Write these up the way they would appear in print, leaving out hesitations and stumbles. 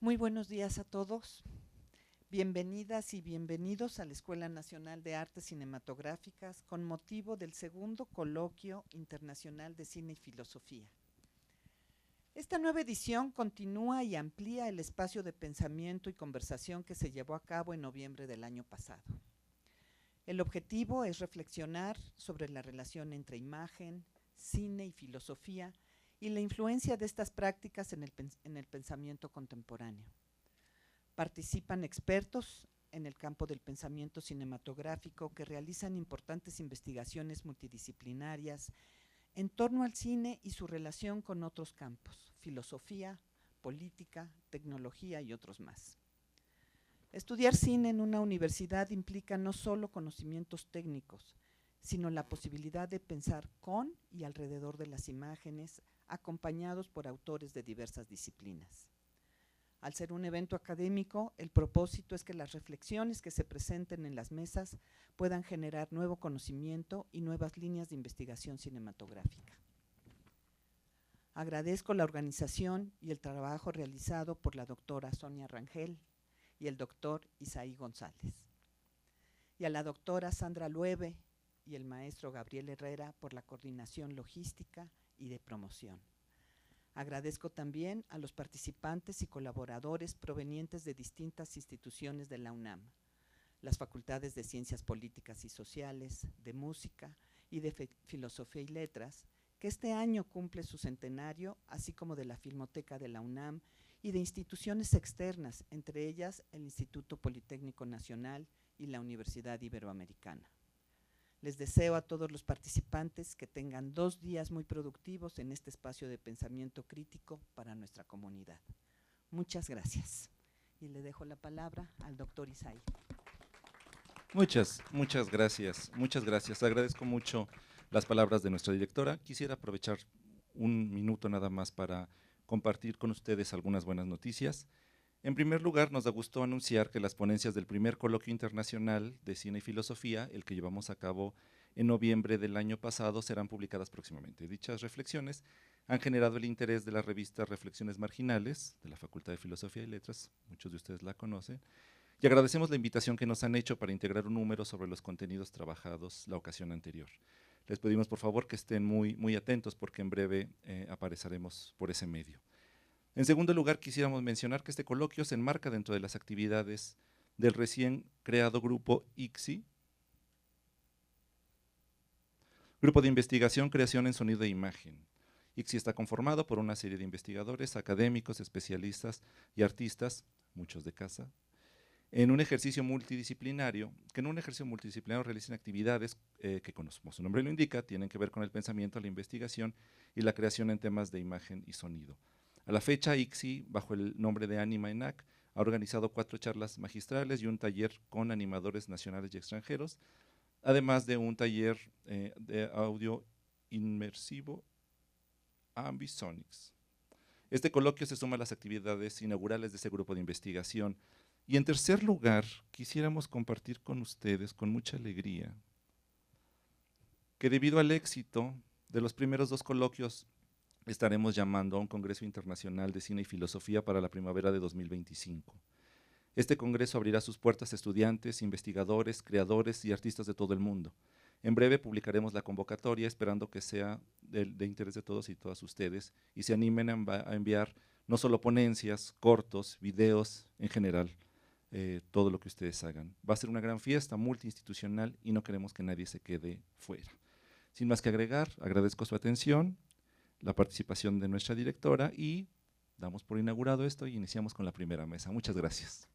Muy buenos días a todos. Bienvenidas y bienvenidos a la Escuela Nacional de Artes Cinematográficas con motivo del segundo Coloquio Internacional de Cine y Filosofía. Esta nueva edición continúa y amplía el espacio de pensamiento y conversación que se llevó a cabo en noviembre del año pasado. El objetivo es reflexionar sobre la relación entre imagen, cine y filosofía y la influencia de estas prácticas en el pensamiento contemporáneo. Participan expertos en el campo del pensamiento cinematográfico que realizan importantes investigaciones multidisciplinarias en torno al cine y su relación con otros campos, filosofía, política, tecnología y otros más. Estudiar cine en una universidad implica no solo conocimientos técnicos, sino la posibilidad de pensar con y alrededor de las imágenes, acompañados por autores de diversas disciplinas. Al ser un evento académico, el propósito es que las reflexiones que se presenten en las mesas puedan generar nuevo conocimiento y nuevas líneas de investigación cinematográfica. Agradezco la organización y el trabajo realizado por la doctora Sonia Rangel y el doctor Isaí González, y a la doctora Sandra Lueve y el maestro Gabriel Herrera por la coordinación logística y de promoción. Agradezco también a los participantes y colaboradores provenientes de distintas instituciones de la UNAM, las facultades de Ciencias Políticas y Sociales, de Música y de Filosofía y Letras, que este año cumple su centenario, así como de la Filmoteca de la UNAM y de instituciones externas, entre ellas el Instituto Politécnico Nacional y la Universidad Iberoamericana. Les deseo a todos los participantes que tengan 2 días muy productivos en este espacio de pensamiento crítico para nuestra comunidad. Muchas gracias. Y le dejo la palabra al doctor Isaí. Muchas gracias. Muchas gracias. Agradezco mucho las palabras de nuestra directora. Quisiera aprovechar un minuto nada más para compartir con ustedes algunas buenas noticias. En primer lugar, nos da gusto anunciar que las ponencias del primer Coloquio Internacional de Cine y Filosofía, el que llevamos a cabo en noviembre del año pasado, serán publicadas próximamente. Dichas reflexiones han generado el interés de la revista Reflexiones Marginales, de la Facultad de Filosofía y Letras, muchos de ustedes la conocen, y agradecemos la invitación que nos han hecho para integrar un número sobre los contenidos trabajados la ocasión anterior. Les pedimos por favor que estén muy atentos porque en breve apareceremos por ese medio. En segundo lugar, quisiéramos mencionar que este coloquio se enmarca dentro de las actividades del recién creado grupo ICSI, Grupo de Investigación, Creación en Sonido e Imagen. ICSI está conformado por una serie de investigadores, académicos, especialistas y artistas, muchos de casa, en un ejercicio multidisciplinario, realizan actividades que, como su nombre lo indica, tienen que ver con el pensamiento, la investigación y la creación en temas de imagen y sonido. A la fecha, ICSI, bajo el nombre de Anima ENAC, ha organizado 4 charlas magistrales y un taller con animadores nacionales y extranjeros, además de un taller de audio inmersivo Ambisonics. Este coloquio se suma a las actividades inaugurales de este grupo de investigación. Y en tercer lugar, quisiéramos compartir con ustedes con mucha alegría que debido al éxito de los primeros 2 coloquios estaremos llamando a un Congreso Internacional de Cine y Filosofía para la primavera de 2025. Este congreso abrirá sus puertas a estudiantes, investigadores, creadores y artistas de todo el mundo. En breve publicaremos la convocatoria esperando que sea de interés de todos y todas ustedes y se animen a enviar no solo ponencias, cortos, videos en general, todo lo que ustedes hagan. Va a ser una gran fiesta multiinstitucional y no queremos que nadie se quede fuera. Sin más que agregar, agradezco su atención, la participación de nuestra directora y damos por inaugurado esto y iniciamos con la primera mesa. Muchas gracias.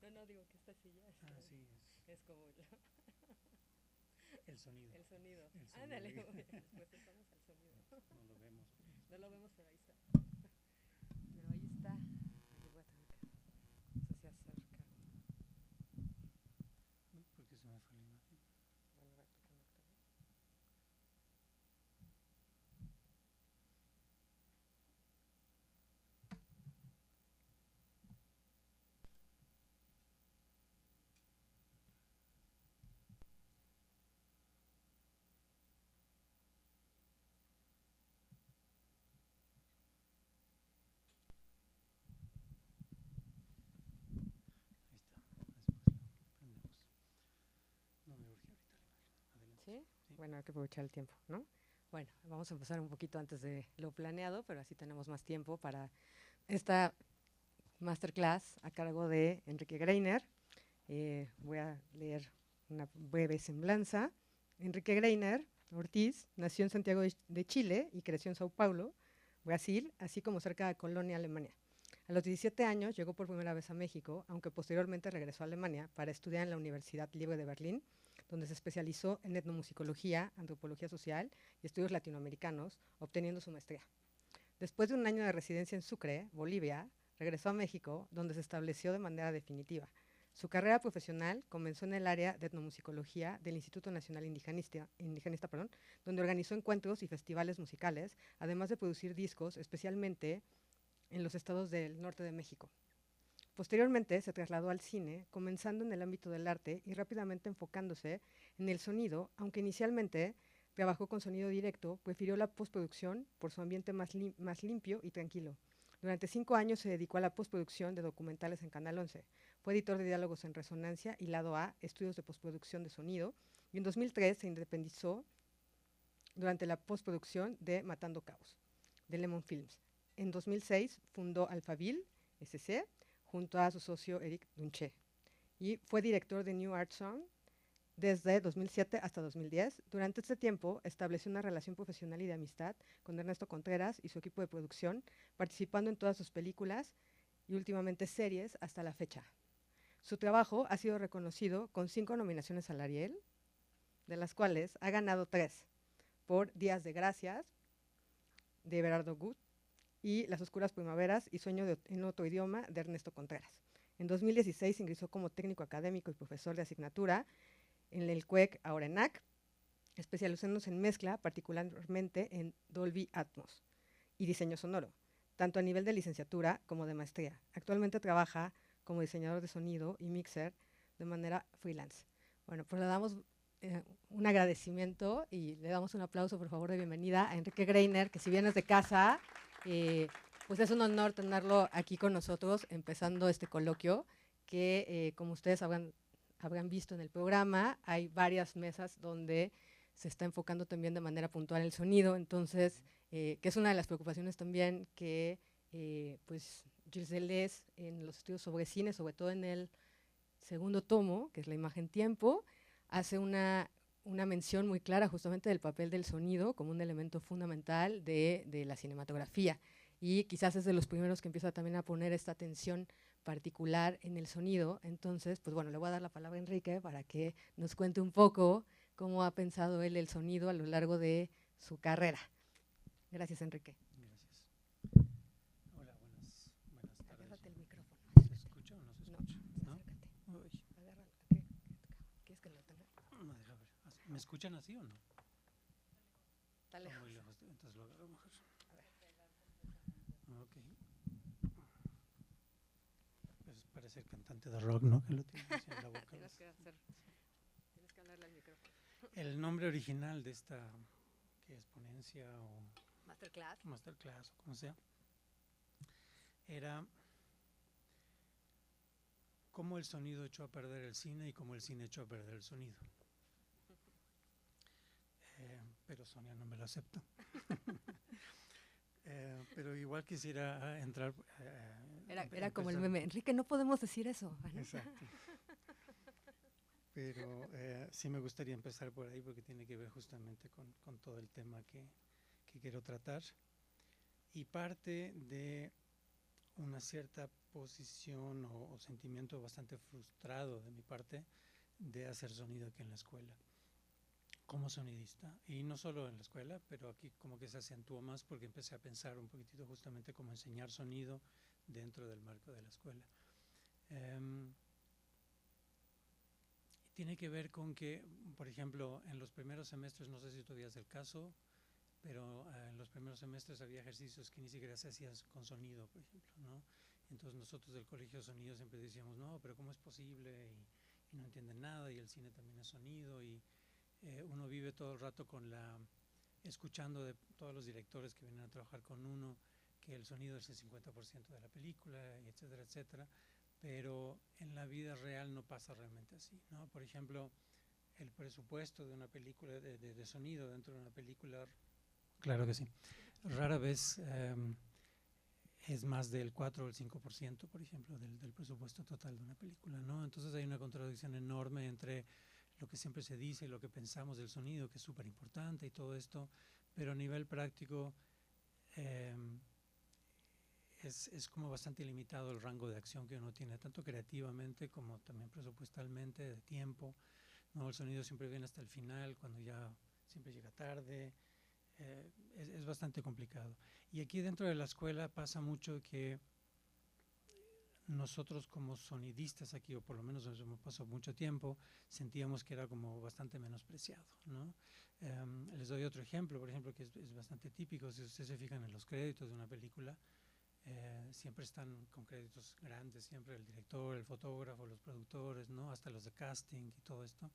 No, digo que esta silla sí, es como el sonido. el sonido. El sonido. Ándale, pues estamos al sonido. No lo vemos. No lo vemos, pero ahí está. Pero ahí está. Ahí voy a tener que. No sé si acerca. Uy, ¿por qué se me fue la imagen? Bueno, a ver, tú conéctalo. Ahí está. Después lo prendemos. No me urge ahorita la imagen. Adelante. ¿Sí? Sí. Bueno, hay que aprovechar el tiempo, ¿no? Bueno, vamos a empezar un poquito antes de lo planeado, pero así tenemos más tiempo para esta masterclass a cargo de Enrique Greiner. Voy a leer una breve semblanza. Enrique Greiner Ortiz nació en Santiago de Chile y creció en Sao Paulo, Brasil, así como cerca de Colonia, Alemania. A los 17 años llegó por primera vez a México, aunque posteriormente regresó a Alemania para estudiar en la Universidad Libre de Berlín, donde se especializó en etnomusicología, antropología social y estudios latinoamericanos, obteniendo su maestría. Después de un año de residencia en Sucre, Bolivia, regresó a México, donde se estableció de manera definitiva. Su carrera profesional comenzó en el área de etnomusicología del Instituto Nacional Indigenista, donde organizó encuentros y festivales musicales, además de producir discos, especialmente en los estados del norte de México. Posteriormente se trasladó al cine, comenzando en el ámbito del arte y rápidamente enfocándose en el sonido, aunque inicialmente trabajó con sonido directo, prefirió la postproducción por su ambiente más limpio y tranquilo. Durante 5 años se dedicó a la postproducción de documentales en Canal 11. Fue editor de diálogos en Resonancia y Lado A, estudios de postproducción de sonido, y en 2003 se independizó durante la postproducción de Matando Cabos, de Lemon Films. En 2006 fundó Alphaville, SC, junto a su socio Eric Dunché, y fue director de New Art Sound desde 2007 hasta 2010. Durante este tiempo estableció una relación profesional y de amistad con Ernesto Contreras y su equipo de producción, participando en todas sus películas y últimamente series hasta la fecha. Su trabajo ha sido reconocido con 5 nominaciones al Ariel, de las cuales ha ganado 3 por Días de Gracias, de Everardo Gut, y Las Oscuras Primaveras y Sueño en otro idioma, de Ernesto Contreras. En 2016 ingresó como técnico académico y profesor de asignatura en el CUEC, ahora ENAC, especializándose en mezcla, particularmente en Dolby Atmos y diseño sonoro, tanto a nivel de licenciatura como de maestría. Actualmente trabaja como diseñador de sonido y mixer de manera freelance. Bueno, pues le damos un agradecimiento y le damos un aplauso, por favor, de bienvenida a Enrique Greiner, que si bien es de casa, pues es un honor tenerlo aquí con nosotros, empezando este coloquio, que como ustedes habrán visto en el programa, hay varias mesas donde se está enfocando también de manera puntual el sonido, entonces, que es una de las preocupaciones también que pues Gilles Deleuze en los estudios sobre cine, sobre todo en el segundo tomo, que es La imagen tiempo, hace una mención muy clara justamente del papel del sonido como un elemento fundamental de la cinematografía, y quizás es de los primeros que empieza también a poner esta atención particular en el sonido. Entonces, pues bueno, le voy a dar la palabra a Enrique para que nos cuente un poco cómo ha pensado él el sonido a lo largo de su carrera. Gracias, Enrique. Gracias. Hola, buenas tardes. Agárrate el micrófono. ¿Se escucha o no se No, escucha? ¿No? acércate. Uy, Agárralo. ¿Quieres que lo tenga? no, deja ver. ¿Me escuchan así o no? Está Está lejos. muy lejos, entonces lo agarro mejor. Ok. Pues parece el cantante de rock, ¿no? Que lo tiene así en la boca. Tienes que hablarle al micrófono. El nombre original de esta, que es ponencia o Masterclass. o como sea, era cómo el sonido echó a perder el cine y cómo el cine echó a perder el sonido. Pero Sonia no me lo acepta. Pero igual quisiera entrar. Era como el meme, Enrique, no podemos decir eso. Exacto. Pero sí me gustaría empezar por ahí porque tiene que ver justamente con todo el tema que quiero tratar. Y parte de una cierta posición o sentimiento bastante frustrado de mi parte de hacer sonido aquí en la escuela, como sonidista. Y no solo en la escuela, pero aquí como que se acentuó más porque empecé a pensar un poquitito justamente cómo enseñar sonido dentro del marco de la escuela. Tiene que ver con que, por ejemplo, en los primeros semestres, no sé si todavía es el caso, pero en los primeros semestres había ejercicios que ni siquiera se hacían con sonido, por ejemplo, ¿no? Entonces nosotros del Colegio de Sonido siempre decíamos, no, pero ¿cómo es posible? Y no entienden nada, y el cine también es sonido, y uno vive todo el rato escuchando de todos los directores que vienen a trabajar con uno, que el sonido es el 50% de la película, y etcétera, etcétera, pero en la vida real no pasa realmente así, ¿no? Por ejemplo, el presupuesto de una película de sonido dentro de una película, claro que sí, rara vez es más del 4 o el 5%, por ejemplo, del presupuesto total de una película, ¿no? Entonces hay una contradicción enorme entre lo que siempre se dice y lo que pensamos del sonido, que es súper importante y todo esto, pero a nivel práctico es como bastante limitado el rango de acción que uno tiene, tanto creativamente como también presupuestalmente, de tiempo, ¿no? El sonido siempre viene hasta el final, cuando ya siempre llega tarde. Es bastante complicado. Y aquí dentro de la escuela pasa mucho que nosotros como sonidistas aquí, o por lo menos nos hemos pasado mucho tiempo, sentíamos que era como bastante menospreciado, ¿no? Les doy otro ejemplo, por ejemplo, que es bastante típico. Si ustedes se fijan en los créditos de una película, siempre están con créditos grandes, siempre el director, el fotógrafo, los productores, ¿no? Hasta los de casting y todo esto,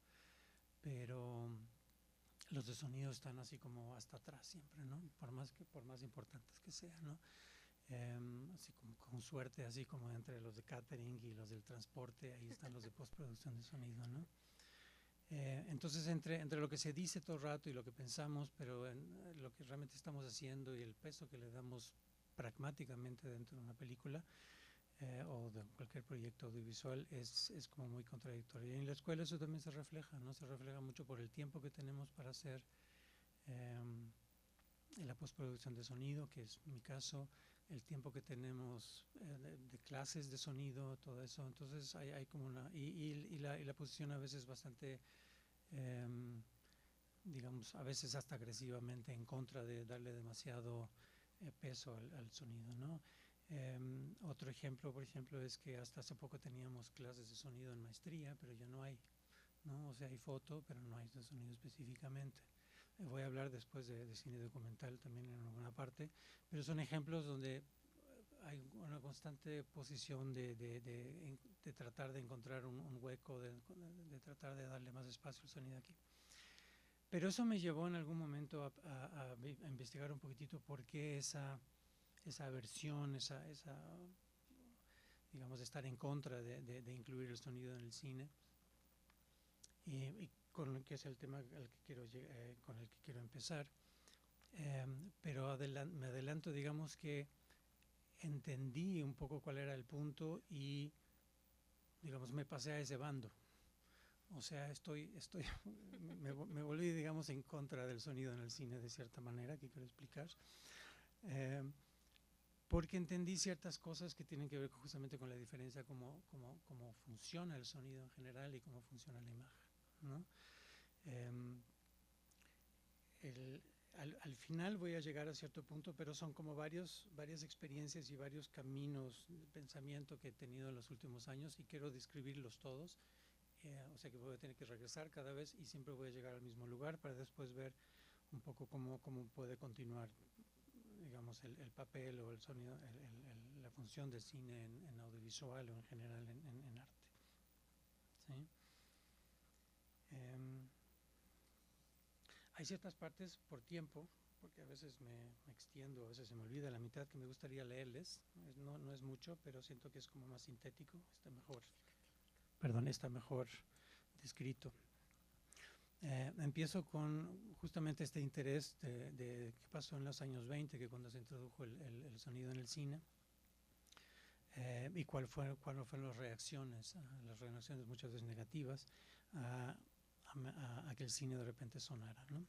pero los de sonido están así como hasta atrás siempre, ¿no? Por más importantes que sean, ¿no? Así como con suerte, así como entre los de catering y los del transporte, ahí están los de postproducción de sonido, ¿no? Entonces entre lo que se dice todo el rato y lo que pensamos, pero en lo que realmente estamos haciendo y el peso que le damos pragmáticamente dentro de una película o de cualquier proyecto audiovisual es como muy contradictorio. Y en la escuela eso también se refleja, ¿no? Se refleja mucho por el tiempo que tenemos para hacer la postproducción de sonido, que es mi caso, el tiempo que tenemos de clases de sonido, todo eso. Entonces hay como una... Y la posición a veces bastante... digamos, a veces hasta agresivamente en contra de darle demasiado peso al sonido, ¿no? Otro ejemplo, por ejemplo, es que hasta hace poco teníamos clases de sonido en maestría, pero ya no hay, ¿no? O sea, hay foto, pero no hay de sonido específicamente. Voy a hablar después de cine documental también en alguna parte, pero son ejemplos donde hay una constante posición de tratar de encontrar un hueco, de tratar de darle más espacio al sonido aquí. Pero eso me llevó en algún momento a investigar un poquitito por qué esa aversión, digamos, de estar en contra de incluir el sonido en el cine, y con que es el tema con el que quiero empezar. Pero me adelanto, digamos que entendí un poco cuál era el punto y, digamos, me pasé a ese bando. O sea, me volví, digamos, en contra del sonido en el cine de cierta manera, que quiero explicar. Porque entendí ciertas cosas que tienen que ver justamente con la diferencia, cómo funciona el sonido en general y cómo funciona la imagen, ¿no? Al final voy a llegar a cierto punto, pero son como varias experiencias y varios caminos de pensamiento que he tenido en los últimos años y quiero describirlos todos. O sea que voy a tener que regresar cada vez y siempre voy a llegar al mismo lugar para después ver un poco cómo puede continuar, digamos, el papel o el sonido, la función del cine en audiovisual o en general en arte. ¿Sí? Hay ciertas partes por tiempo, porque a veces me extiendo, a veces se me olvida la mitad que me gustaría leerles. No es mucho, pero siento que es como más sintético, está mejor descrito. Empiezo con justamente este interés de qué pasó en los años 20, que cuando se introdujo el sonido en el cine, y cuáles fueron las reacciones muchas veces negativas, a que el cine de repente sonara, ¿no?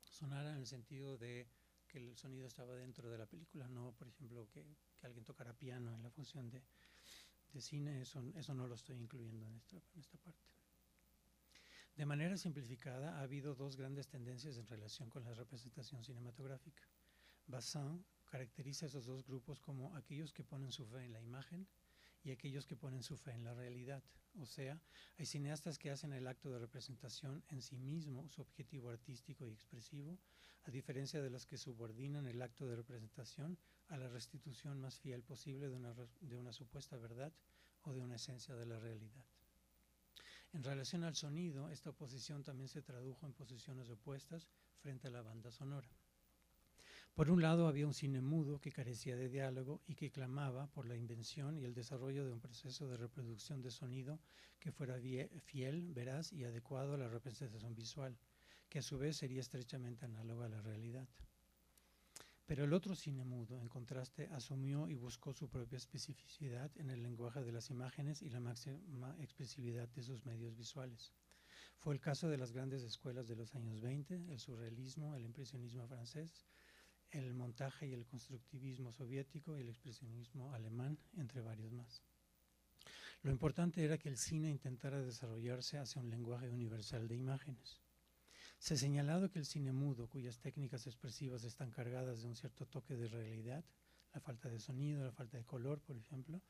Sonara en el sentido de que el sonido estaba dentro de la película, no, por ejemplo, que que alguien tocara piano en la función de cine, eso no lo estoy incluyendo en esta parte. De manera simplificada, ha habido dos grandes tendencias en relación con la representación cinematográfica. Bazin caracteriza a esos dos grupos como aquellos que ponen su fe en la imagen y aquellos que ponen su fe en la realidad. O sea, hay cineastas que hacen el acto de representación en sí mismo su objetivo artístico y expresivo, a diferencia de los que subordinan el acto de representación a la restitución más fiel posible de una supuesta verdad o de una esencia de la realidad. En relación al sonido, esta oposición también se tradujo en posiciones opuestas frente a la banda sonora. Por un lado, había un cine mudo que carecía de diálogo y que clamaba por la invención y el desarrollo de un proceso de reproducción de sonido que fuera fiel, veraz y adecuado a la representación visual, que a su vez sería estrechamente análoga a la realidad. Pero el otro cine mudo, en contraste, asumió y buscó su propia especificidad en el lenguaje de las imágenes y la máxima expresividad de sus medios visuales. Fue el caso de las grandes escuelas de los años 20, el surrealismo, el impresionismo francés, el montaje y el constructivismo soviético y el expresionismo alemán, entre varios más. Lo importante era que el cine intentara desarrollarse hacia un lenguaje universal de imágenes. Se ha señalado que el cine mudo, cuyas técnicas expresivas están cargadas de un cierto toque de realidad, la falta de sonido, la falta de color, por ejemplo,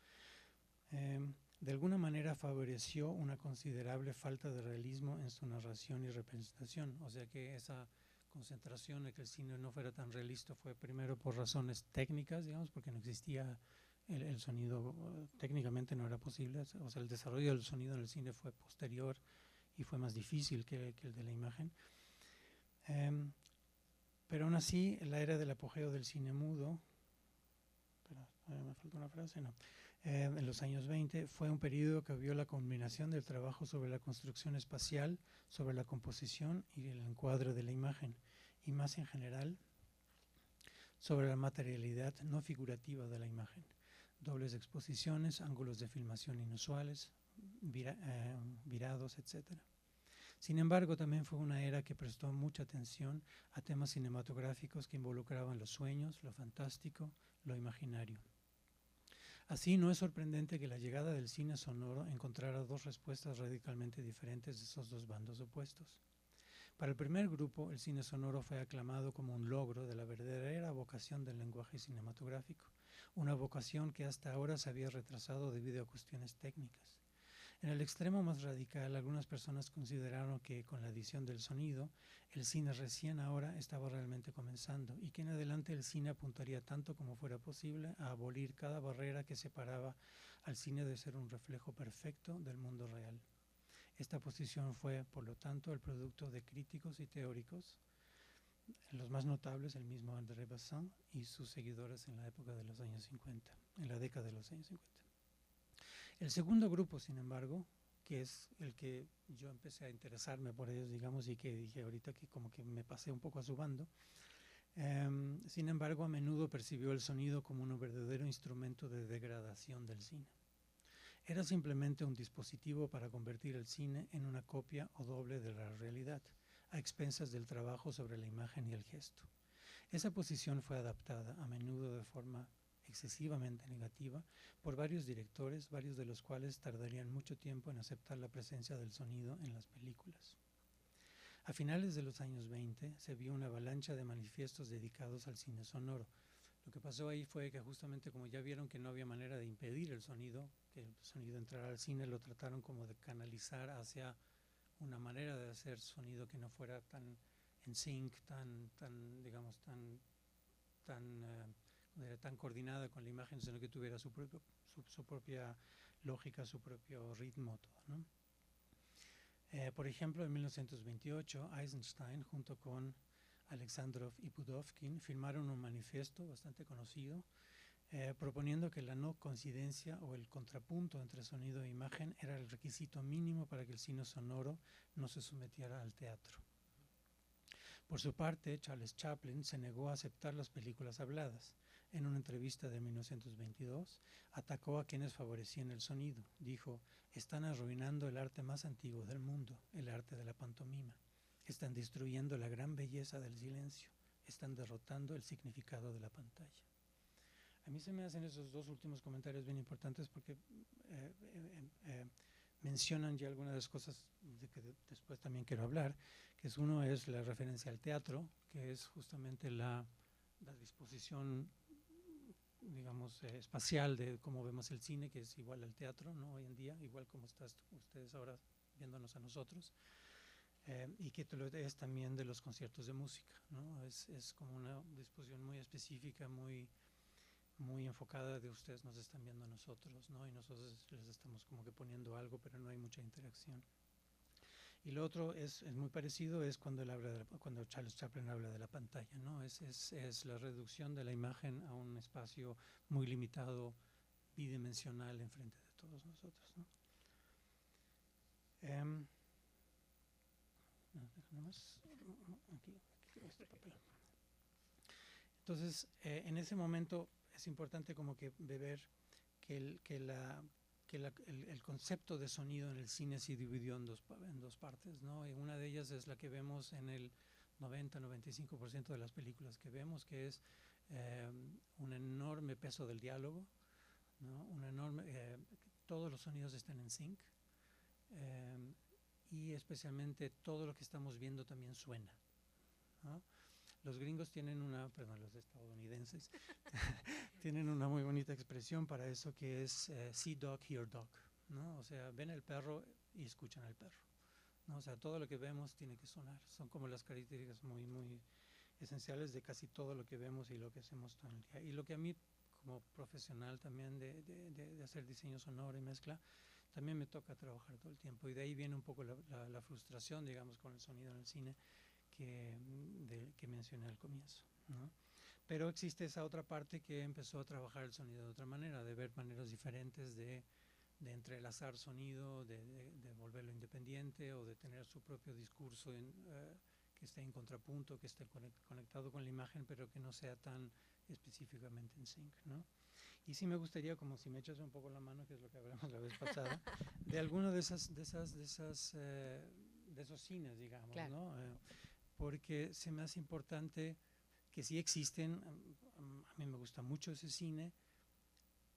de alguna manera favoreció una considerable falta de realismo en su narración y representación. O sea que esa concentración de que el cine no fuera tan realista fue primero por razones técnicas, digamos, porque no existía el sonido, técnicamente no era posible, o sea, el desarrollo del sonido en el cine fue posterior y fue más difícil que el de la imagen. Pero aún así, la era del apogeo del cine mudo, me falta una frase, no. En los años 20 fue un periodo que vio la combinación del trabajo sobre la construcción espacial, sobre la composición y el encuadre de la imagen, y más en general sobre la materialidad no figurativa de la imagen, dobles exposiciones, ángulos de filmación inusuales, virados, etc. Sin embargo, también fue una era que prestó mucha atención a temas cinematográficos que involucraban los sueños, lo fantástico, lo imaginario. Así, no es sorprendente que la llegada del cine sonoro encontrara dos respuestas radicalmente diferentes de esos dos bandos opuestos. Para el primer grupo, el cine sonoro fue aclamado como un logro de la verdadera vocación del lenguaje cinematográfico, una vocación que hasta ahora se había retrasado debido a cuestiones técnicas. En el extremo más radical, algunas personas consideraron que con la adición del sonido, el cine recién ahora estaba realmente comenzando y que en adelante el cine apuntaría tanto como fuera posible a abolir cada barrera que separaba al cine de ser un reflejo perfecto del mundo real. Esta posición fue, por lo tanto, el producto de críticos y teóricos, los más notables el mismo André Bazin y sus seguidores en la época de los años 50, en la década de los años 50. El segundo grupo, sin embargo, que es el que yo empecé a interesarme por ellos, digamos, y que dije ahorita que como que me pasé un poco a su bando, sin embargo, a menudo percibió el sonido como un verdadero instrumento de degradación del cine. Era simplemente un dispositivo para convertir el cine en una copia o doble de la realidad, a expensas del trabajo sobre la imagen y el gesto. Esa posición fue adaptada, a menudo de forma excesivamente negativa, por varios directores, varios de los cuales tardarían mucho tiempo en aceptar la presencia del sonido en las películas. A finales de los años 20 se vio una avalancha de manifiestos dedicados al cine sonoro. Lo que pasó ahí fue que justamente como ya vieron que no había manera de impedir el sonido, que el sonido entrara al cine, lo trataron como de canalizar hacia una manera de hacer sonido que no fuera tan en sync, tan coordinada con la imagen, sino que tuviera su propia lógica, su propio ritmo, todo, ¿no? Por ejemplo, en 1928, Eisenstein, junto con Alexandrov y Pudovkin, firmaron un manifiesto bastante conocido, proponiendo que la no coincidencia o el contrapunto entre sonido e imagen era el requisito mínimo para que el cine sonoro no se sometiera al teatro. Por su parte, Charles Chaplin se negó a aceptar las películas habladas. En una entrevista de 1922, atacó a quienes favorecían el sonido. Dijo: están arruinando el arte más antiguo del mundo, el arte de la pantomima. Están destruyendo la gran belleza del silencio. Están derrotando el significado de la pantalla. A mí se me hacen esos dos últimos comentarios bien importantes porque mencionan ya algunas de las cosas de que después también quiero hablar, que es uno es la referencia al teatro, que es justamente la disposición, digamos, espacial de cómo vemos el cine, que es igual al teatro, ¿no? Hoy en día, igual como ustedes ahora viéndonos a nosotros, y que es también de los conciertos de música, ¿no? Es como una disposición muy específica, muy enfocada de ustedes nos están viendo a nosotros, ¿no? Y nosotros les estamos como que poniendo algo, pero no hay mucha interacción. Y lo otro es muy parecido, es cuando cuando Charles Chaplin habla de la pantalla, ¿no? Es la reducción de la imagen a un espacio muy limitado, bidimensional, enfrente de todos nosotros, ¿no? Aquí tengo este papel. Entonces, en ese momento es importante como que ver que el concepto de sonido en el cine se dividió en dos partes, ¿no? Y una de ellas es la que vemos en el 90-95% de las películas que vemos, que es un enorme peso del diálogo, ¿no? Todos los sonidos están en sync, y especialmente todo lo que estamos viendo también suena, ¿no? Los gringos tienen los estadounidenses, tienen una muy bonita expresión para eso que es see dog, hear dog, ¿no? O sea, ven el perro y escuchan al perro, ¿no? O sea, todo lo que vemos tiene que sonar. Son como las características muy esenciales de casi todo lo que vemos y lo que hacemos todo el día. Y lo que a mí, como profesional también de hacer diseño sonoro y mezcla, también me toca trabajar todo el tiempo. Y de ahí viene un poco la frustración, digamos, con el sonido en el cine, que mencioné al comienzo, ¿no? Pero existe esa otra parte que empezó a trabajar el sonido de otra manera, de ver maneras diferentes de entrelazar sonido, de volverlo independiente o de tener su propio discurso que esté en contrapunto, que esté conectado con la imagen, pero que no sea tan específicamente en sync, ¿no? Y sí me gustaría, como si me echas un poco la mano, que es lo que hablamos la vez pasada, de alguno de esos cines, digamos, claro, ¿no? Porque se me hace importante que sí existen, a mí me gusta mucho ese cine,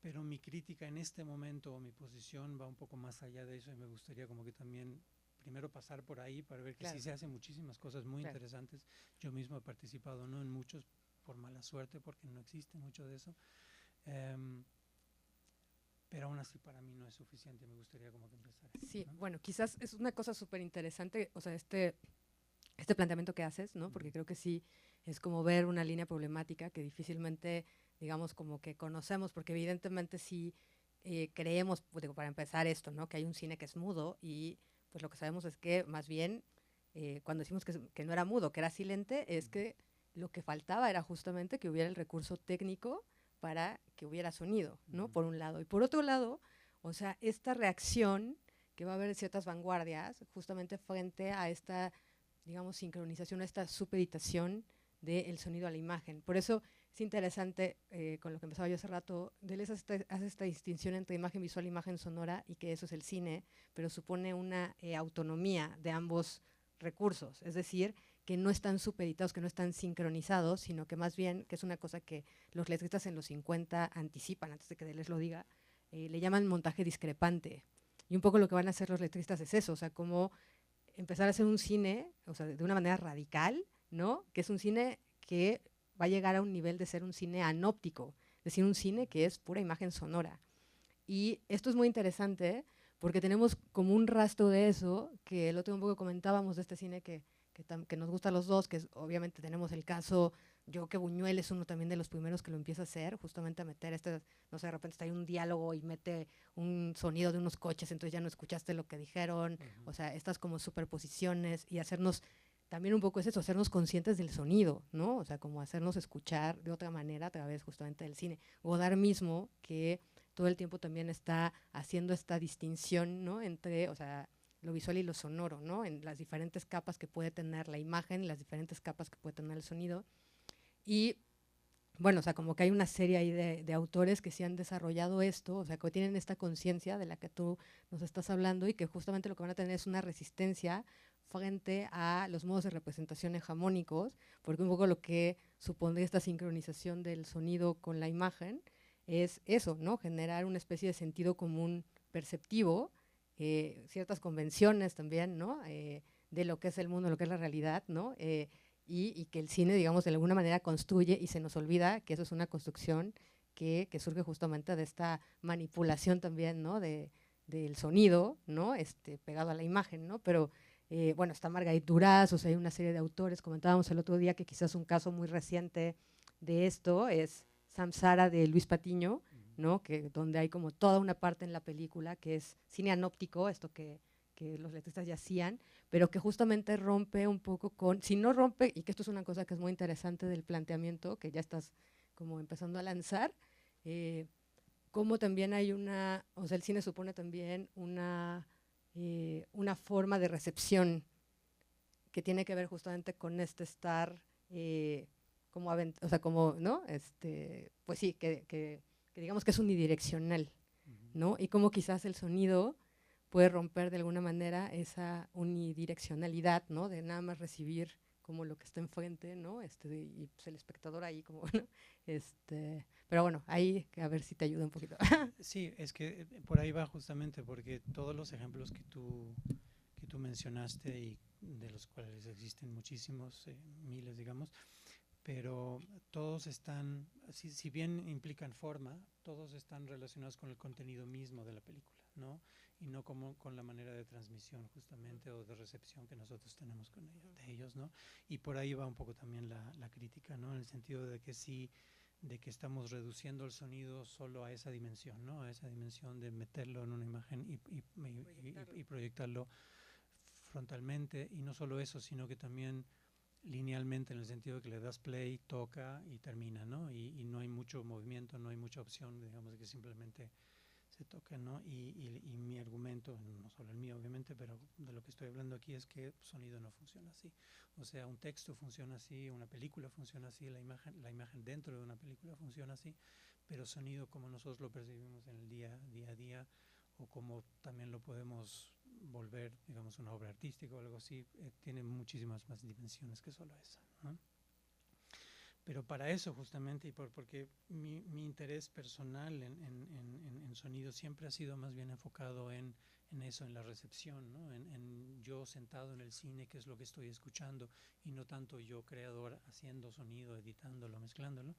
pero mi crítica en este momento o mi posición va un poco más allá de eso y me gustaría como que también primero pasar por ahí para ver que claro, sí se hacen muchísimas cosas muy claro, interesantes. Yo mismo he participado, no en muchos por mala suerte, porque no existe mucho de eso, pero aún así para mí no es suficiente, me gustaría como que empezar. Sí, ¿no? bueno, quizás es una cosa súper interesante, o sea, este planteamiento que haces, ¿no? Porque creo que sí es como ver una línea problemática que difícilmente, digamos, como que conocemos, porque evidentemente sí creemos, pues, digo, para empezar esto, ¿no? Que hay un cine que es mudo y pues lo que sabemos es que más bien cuando decimos que no era mudo, que era silente, es que lo que faltaba era justamente que hubiera el recurso técnico para que hubiera sonido, ¿no? Por un lado. Y por otro lado, o sea, esta reacción que va a haber ciertas vanguardias justamente frente a esta, digamos, sincronización, esta supeditación del sonido a la imagen. Por eso es interesante, con lo que empezaba yo hace rato, hace esta distinción entre imagen visual e imagen sonora y que eso es el cine, pero supone una autonomía de ambos recursos, es decir, que no están supeditados, que no están sincronizados, sino que más bien, que es una cosa que los letristas en los 50 anticipan, antes de que Deleuze lo diga, le llaman montaje discrepante. Y un poco lo que van a hacer los letristas es eso, o sea, como empezar a hacer un cine, o sea, de una manera radical, ¿no? Que es un cine que va a llegar a un nivel de ser un cine anóptico, es decir, un cine que es pura imagen sonora. Y esto es muy interesante porque tenemos como un rastro de eso, que el otro un poco comentábamos de este cine que nos gusta a los dos, que es, obviamente tenemos el caso, yo que Buñuel es uno también de los primeros que lo empieza a hacer, justamente a meter no sé, de repente está ahí un diálogo y mete un sonido de unos coches, entonces ya no escuchaste lo que dijeron, o sea, estas como superposiciones y hacernos, también un poco es eso, hacernos conscientes del sonido, ¿no? O sea, como hacernos escuchar de otra manera a través justamente del cine. Godard mismo, que todo el tiempo también está haciendo esta distinción, ¿no? Entre, o sea, lo visual y lo sonoro, ¿no? En las diferentes capas que puede tener la imagen, las diferentes capas que puede tener el sonido. Y bueno, o sea, como que hay una serie ahí de autores que sí han desarrollado esto, o sea, que tienen esta conciencia de la que tú nos estás hablando y que justamente lo que van a tener es una resistencia frente a los modos de representación hegemónicos, porque un poco lo que supondría esta sincronización del sonido con la imagen es eso, ¿no? Generar una especie de sentido común perceptivo, ciertas convenciones también, ¿no? De lo que es el mundo, lo que es la realidad, ¿no? Y que el cine, digamos, de alguna manera construye y se nos olvida que eso es una construcción que surge justamente de esta manipulación también, ¿no? Del sonido, ¿no? Pegado a la imagen, ¿no? Pero, bueno, está Margarit Duras, o sea, hay una serie de autores, comentábamos el otro día que quizás un caso muy reciente de esto es Samsara de Luis Patiño, ¿no? Donde hay como toda una parte en la película que es cine anóptico, esto que los letristas ya hacían, pero que justamente rompe un poco con, si no rompe, y que esto es una cosa que es muy interesante del planteamiento, que ya estás como empezando a lanzar, como también hay o sea, el cine supone también una forma de recepción que tiene que ver justamente con estar como, o sea, como, ¿no? Pues sí, que digamos que es unidireccional, ¿no? Y como quizás el sonido puede romper de alguna manera esa unidireccionalidad, ¿no? De nada más recibir como lo que está enfrente, ¿no? Y pues el espectador ahí como, ¿no? Pero bueno, ahí a ver si te ayuda un poquito. Sí, es que por ahí va justamente, porque todos los ejemplos que tú mencionaste y de los cuales existen muchísimos, miles, digamos, pero todos están, si bien implican forma, todos están relacionados con el contenido mismo de la película, ¿no? Y no como con la manera de transmisión justamente o de recepción que nosotros tenemos con de ellos, ¿no? Y por ahí va un poco también la crítica, ¿no? En el sentido de que sí, de que estamos reduciendo el sonido solo a esa dimensión, ¿no? A esa dimensión de meterlo en una imagen y proyectarlo frontalmente, y no solo eso, sino que también linealmente, en el sentido de que le das play, toca y termina, ¿no? Y no hay mucho movimiento, no hay mucha opción, digamos, de que simplemente se toca, ¿no? Y mi argumento, no solo el mío obviamente, pero de lo que estoy hablando aquí es que sonido no funciona así. O sea, un texto funciona así, una película funciona así, la imagen dentro de una película funciona así, pero sonido como nosotros lo percibimos en el día a día, o como también lo podemos volver, digamos, una obra artística o algo así, tiene muchísimas más dimensiones que solo esa, ¿no? Pero para eso justamente, y porque mi interés personal en sonido siempre ha sido más bien enfocado en eso, en la recepción, ¿no? En yo sentado en el cine, qué es lo que estoy escuchando, y no tanto yo creador haciendo sonido, editándolo, mezclándolo.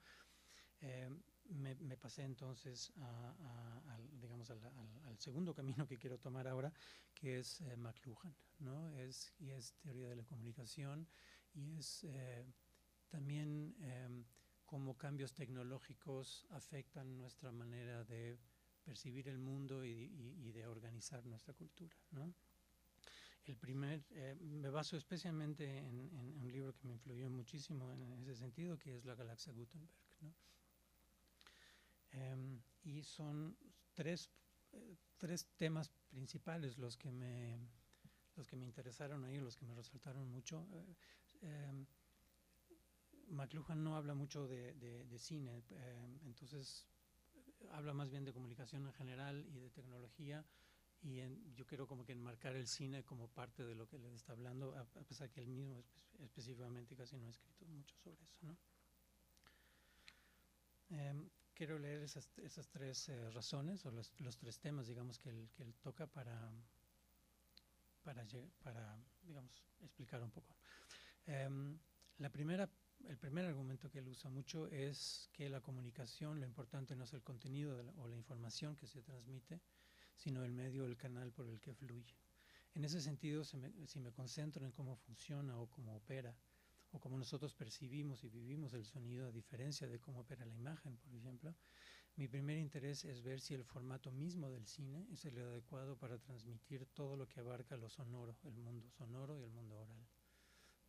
Me pasé entonces digamos, al segundo camino que quiero tomar ahora, que es McLuhan, ¿no? Y es teoría de la comunicación, y es también cómo cambios tecnológicos afectan nuestra manera de percibir el mundo y de organizar nuestra cultura, ¿no? Me baso especialmente en un libro que me influyó muchísimo en ese sentido, que es La Galaxia Gutenberg, ¿no? Y son tres temas principales los que me interesaron ahí, los que me resaltaron mucho. McLuhan no habla mucho de cine, entonces habla más bien de comunicación en general y de tecnología, y yo quiero como que enmarcar el cine como parte de lo que le está hablando, a pesar que él mismo específicamente casi no ha escrito mucho sobre eso, ¿no? Quiero leer esas tres razones, o los tres temas, digamos, que él toca para digamos, explicar un poco. El primer argumento que él usa mucho es que la comunicación, lo importante no es el contenido o la información que se transmite, sino el medio, el canal por el que fluye. En ese sentido, si me concentro en cómo funciona o cómo opera, o cómo nosotros percibimos y vivimos el sonido, a diferencia de cómo opera la imagen, por ejemplo, mi primer interés es ver si el formato mismo del cine es el adecuado para transmitir todo lo que abarca lo sonoro, el mundo sonoro y el mundo oral,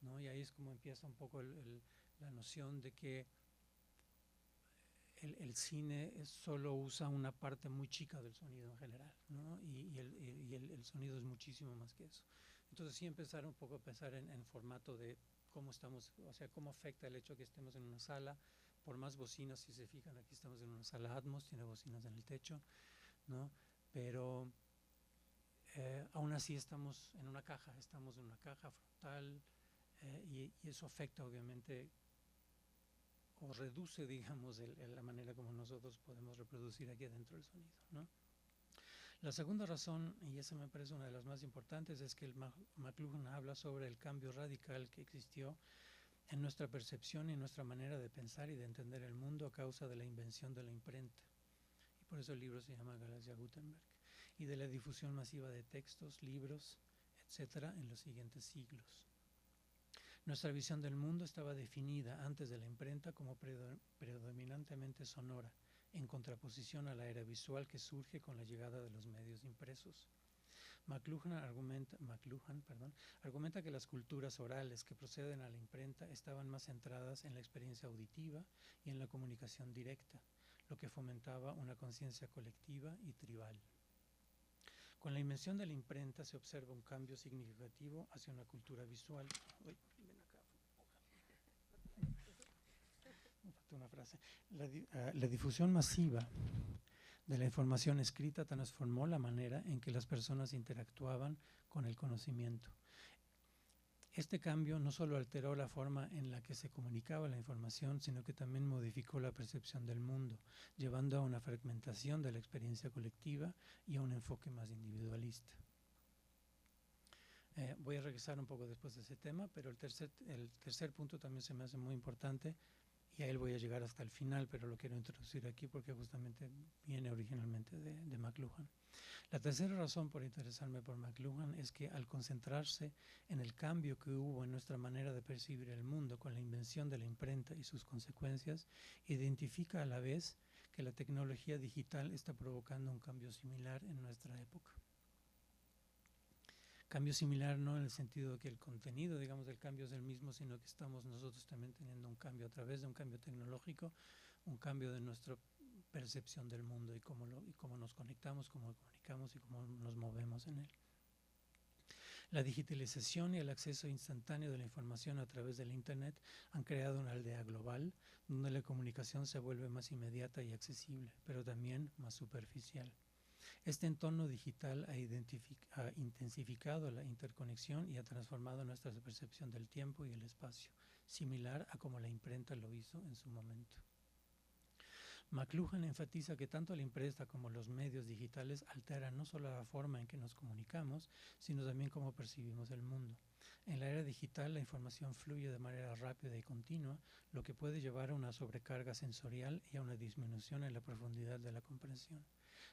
¿no? Y ahí es como empieza un poco la noción de que el cine solo usa una parte muy chica del sonido en general, ¿no? Y el sonido es muchísimo más que eso. Entonces sí empezar un poco a pensar en formato de cómo estamos, o sea, cómo afecta el hecho que estemos en una sala, por más bocinas, si se fijan, aquí estamos en una sala Atmos, tiene bocinas en el techo, ¿no? Pero aún así estamos en una caja frontal, y eso afecta obviamente o reduce, digamos, la manera como nosotros podemos reproducir aquí adentro el sonido, ¿no? La segunda razón, y esa me parece una de las más importantes, es que el McLuhan habla sobre el cambio radical que existió en nuestra percepción y en nuestra manera de pensar y de entender el mundo a causa de la invención de la imprenta. Y por eso el libro se llama Galaxia Gutenberg. Y de la difusión masiva de textos, libros, etcétera, en los siguientes siglos. Nuestra visión del mundo estaba definida antes de la imprenta como predominantemente sonora, en contraposición a la era visual que surge con la llegada de los medios impresos. McLuhan argumenta que las culturas orales que proceden a la imprenta estaban más centradas en la experiencia auditiva y en la comunicación directa, lo que fomentaba una conciencia colectiva y tribal. Con la invención de la imprenta se observa un cambio significativo hacia una cultura visual. Uy, ven acá. Me faltó una frase. La difusión masiva de la información escrita transformó la manera en que las personas interactuaban con el conocimiento. Este cambio no solo alteró la forma en la que se comunicaba la información, sino que también modificó la percepción del mundo, llevando a una fragmentación de la experiencia colectiva y a un enfoque más individualista. Voy a regresar un poco después de ese tema, pero el tercer punto también se me hace muy importante, y a él voy a llegar hasta el final, pero lo quiero introducir aquí porque justamente viene originalmente de McLuhan. La tercera razón por interesarme por McLuhan es que al concentrarse en el cambio que hubo en nuestra manera de percibir el mundo con la invención de la imprenta y sus consecuencias, identifica a la vez que la tecnología digital está provocando un cambio similar en nuestra época. Cambio similar no en el sentido de que el contenido, digamos, del cambio es el mismo, sino que estamos nosotros también teniendo un cambio a través de un cambio tecnológico, un cambio de nuestra percepción del mundo y cómo nos conectamos, cómo comunicamos y cómo nos movemos en él. La digitalización y el acceso instantáneo de la información a través del Internet han creado una aldea global donde la comunicación se vuelve más inmediata y accesible, pero también más superficial. Este entorno digital ha intensificado la interconexión y ha transformado nuestra percepción del tiempo y el espacio, similar a como la imprenta lo hizo en su momento. McLuhan enfatiza que tanto la imprenta como los medios digitales alteran no solo la forma en que nos comunicamos, sino también cómo percibimos el mundo. En la era digital, la información fluye de manera rápida y continua, lo que puede llevar a una sobrecarga sensorial y a una disminución en la profundidad de la comprensión.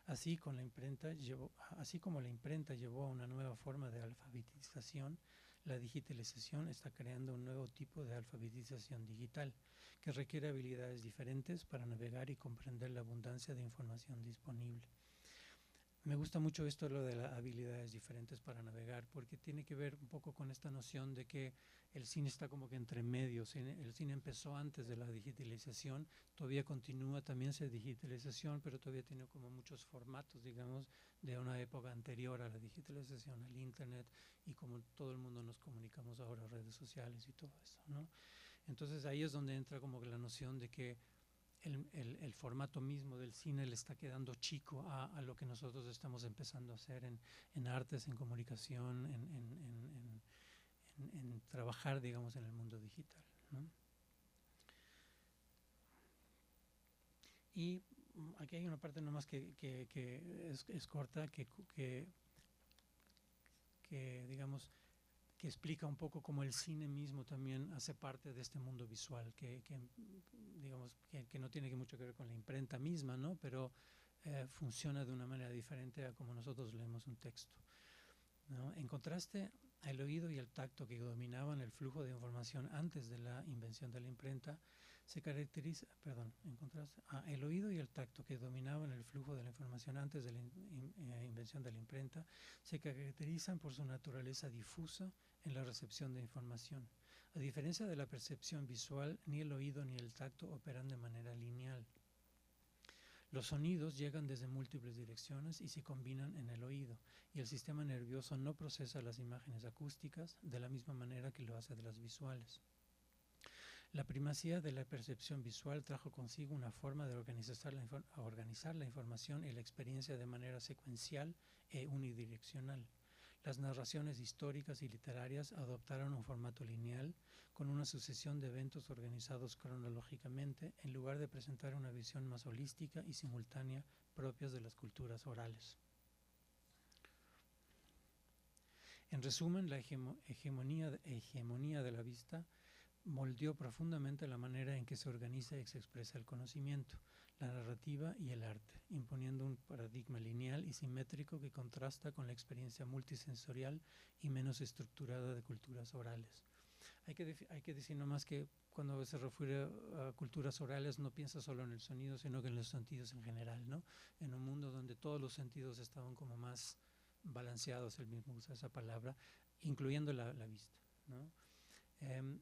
Así como la imprenta llevó a una nueva forma de alfabetización, la digitalización está creando un nuevo tipo de alfabetización digital que requiere habilidades diferentes para navegar y comprender la abundancia de información disponible. Me gusta mucho esto, lo de las habilidades diferentes para navegar, porque tiene que ver un poco con esta noción de que el cine está como que entre medios. El cine empezó antes de la digitalización, todavía continúa también esa digitalización, pero todavía tiene como muchos formatos, digamos, de una época anterior a la digitalización, al Internet, y como todo el mundo nos comunicamos ahora, redes sociales y todo eso, ¿no? Entonces ahí es donde entra como que la noción de que el formato mismo del cine le está quedando chico a lo que nosotros estamos empezando a hacer en artes, en comunicación, en trabajar, digamos, en el mundo digital, ¿no? Y aquí hay una parte nomás que es corta, digamos, que explica un poco cómo el cine mismo también hace parte de este mundo visual, digamos, que no tiene mucho que ver con la imprenta misma, ¿no? Pero funciona de una manera diferente a como nosotros leemos un texto, ¿no? En contraste, el oído y el tacto que dominaban el flujo de información antes de la invención de la imprenta el oído y el tacto que dominaban el flujo de la información antes de la invención de la imprenta se caracterizan por su naturaleza difusa en la recepción de información. A diferencia de la percepción visual, ni el oído ni el tacto operan de manera lineal. Los sonidos llegan desde múltiples direcciones y se combinan en el oído, y el sistema nervioso no procesa las imágenes acústicas de la misma manera que lo hace de las visuales. La primacía de la percepción visual trajo consigo una forma de organizar la información y la experiencia de manera secuencial e unidireccional. Las narraciones históricas y literarias adoptaron un formato lineal con una sucesión de eventos organizados cronológicamente en lugar de presentar una visión más holística y simultánea propias de las culturas orales. En resumen, la hegemonía de la vista moldeó profundamente la manera en que se organiza y se expresa el conocimiento, la narrativa y el arte, imponiendo un paradigma lineal y simétrico que contrasta con la experiencia multisensorial y menos estructurada de culturas orales. Hay que decir nomás que cuando se refiere a culturas orales no piensa solo en el sonido, sino que en los sentidos en general, ¿no? En un mundo donde todos los sentidos estaban como más balanceados, él mismo usa esa palabra, incluyendo la vista, ¿no?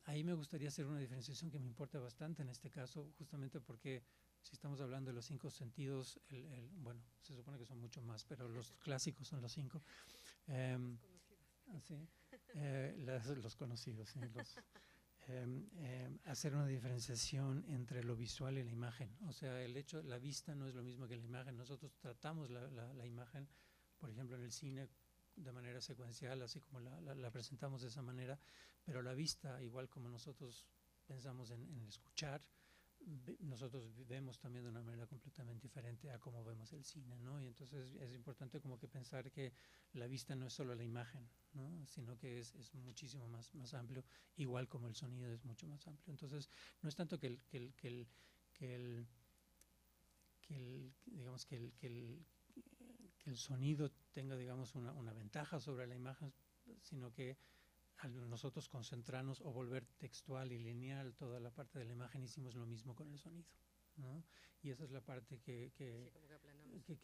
Ahí me gustaría hacer una diferenciación que me importa bastante en este caso, justamente porque si estamos hablando de los 5 sentidos, bueno, se supone que son mucho más, pero los clásicos son los 5. Sí, los conocidos, sí, hacer una diferenciación entre lo visual y la imagen. O sea, la vista no es lo mismo que la imagen. Nosotros tratamos la imagen, por ejemplo, en el cine de manera secuencial, así como la presentamos de esa manera, pero la vista, igual como nosotros pensamos en escuchar, nosotros vemos también de una manera completamente diferente a cómo vemos el cine, ¿no? Y entonces es importante como que pensar que la vista no es solo la imagen, ¿no? Sino que es muchísimo más amplio, igual como el sonido es mucho más amplio. Entonces no es tanto que el sonido tenga, digamos, una ventaja sobre la imagen, sino que al nosotros concentrarnos o volver textual y lineal toda la parte de la imagen, hicimos lo mismo con el sonido, ¿no? Y esa es la parte que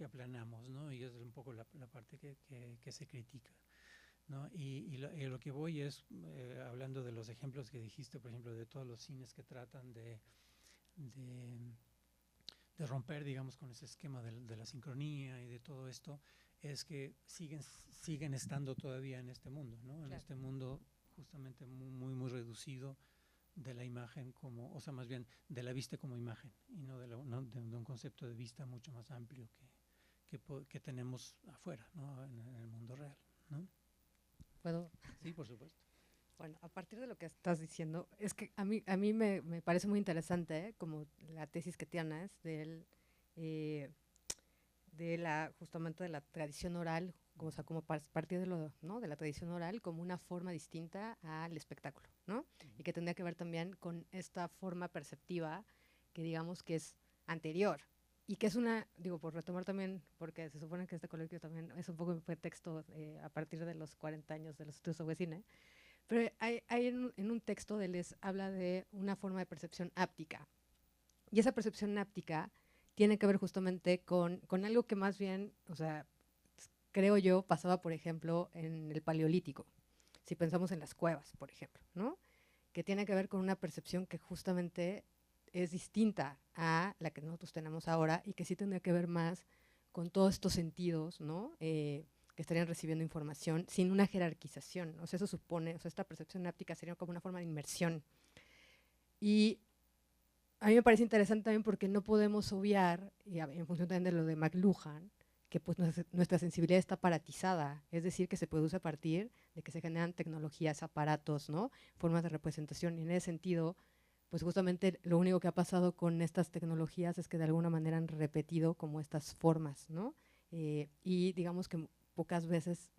aplanamos, ¿no? Y esa es un poco la parte que se critica, ¿no? Y lo que voy es, hablando de los ejemplos que dijiste, por ejemplo, de todos los cines que tratan de romper, digamos, con ese esquema de la sincronía y de todo esto, es que siguen estando todavía en este mundo, ¿no? Claro. En este mundo justamente muy reducido de la imagen como, o sea, más bien de la vista como imagen y no de un concepto de vista mucho más amplio que tenemos afuera, ¿no? En el mundo real, ¿no? ¿Puedo? Sí, por supuesto. Bueno, a partir de lo que estás diciendo, es que a mí me parece muy interesante, como la tesis que tienes justamente de la tradición oral, o sea, como partir de de la tradición oral como una forma distinta al espectáculo, ¿no? Y que tendría que ver también con esta forma perceptiva que digamos que es anterior y que es por retomar también, porque se supone que este coloquio también es un poco un pretexto a partir de los 40 años de los estudios sobre cine, pero hay en un texto de les habla de una forma de percepción áptica. Y esa percepción áptica tiene que ver justamente con algo que más bien, o sea, creo yo, pasaba, por ejemplo, en el Paleolítico. Si pensamos en las cuevas, por ejemplo, ¿no? Que tiene que ver con una percepción que justamente es distinta a la que nosotros tenemos ahora y que sí tendría que ver más con todos estos sentidos, ¿no? Que estarían recibiendo información sin una jerarquización. O sea, eso supone, o sea, esta percepción áptica sería como una forma de inmersión. Y a mí me parece interesante también porque no podemos obviar, y en función también de lo de McLuhan, que pues nuestra sensibilidad está aparatizada, es decir, que se produce a partir de que se generan tecnologías, aparatos, ¿no? Formas de representación. Y en ese sentido, pues justamente lo único que ha pasado con estas tecnologías es que de alguna manera han repetido como estas formas, ¿no? Y digamos que pocas veces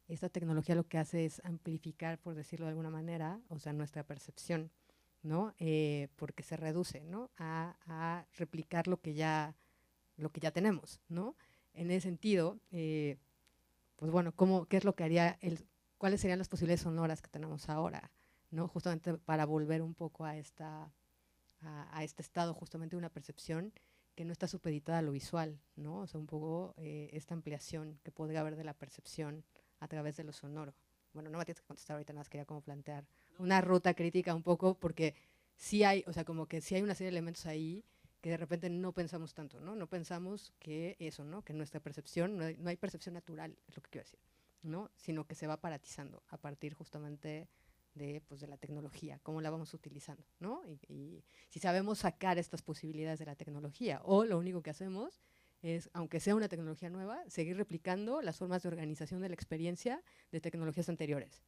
esta tecnología lo que hace es amplificar, por decirlo de alguna manera, o sea, nuestra percepción, ¿no? Porque se reduce, ¿no? A replicar lo que ya tenemos, ¿no? En ese sentido, pues bueno, ¿qué es lo que haría cuáles serían las posibilidades sonoras que tenemos ahora, ¿no? Justamente para volver un poco a este estado justamente de una percepción que no está supeditada a lo visual, ¿no? O sea, un poco esta ampliación que podría haber de la percepción a través de lo sonoro. Bueno, no me tienes que contestar ahorita, nada más quería como plantear una ruta crítica un poco, porque sí hay, o sea, como que sí hay una serie de elementos ahí que de repente no pensamos tanto, ¿no? No pensamos que eso, ¿no? Que nuestra percepción, no hay percepción natural, es lo que quiero decir, ¿no? Sino que se va aparatizando a partir justamente de la tecnología, cómo la vamos utilizando, ¿no? Y si sabemos sacar estas posibilidades de la tecnología, o lo único que hacemos es, aunque sea una tecnología nueva, seguir replicando las formas de organización de la experiencia de tecnologías anteriores.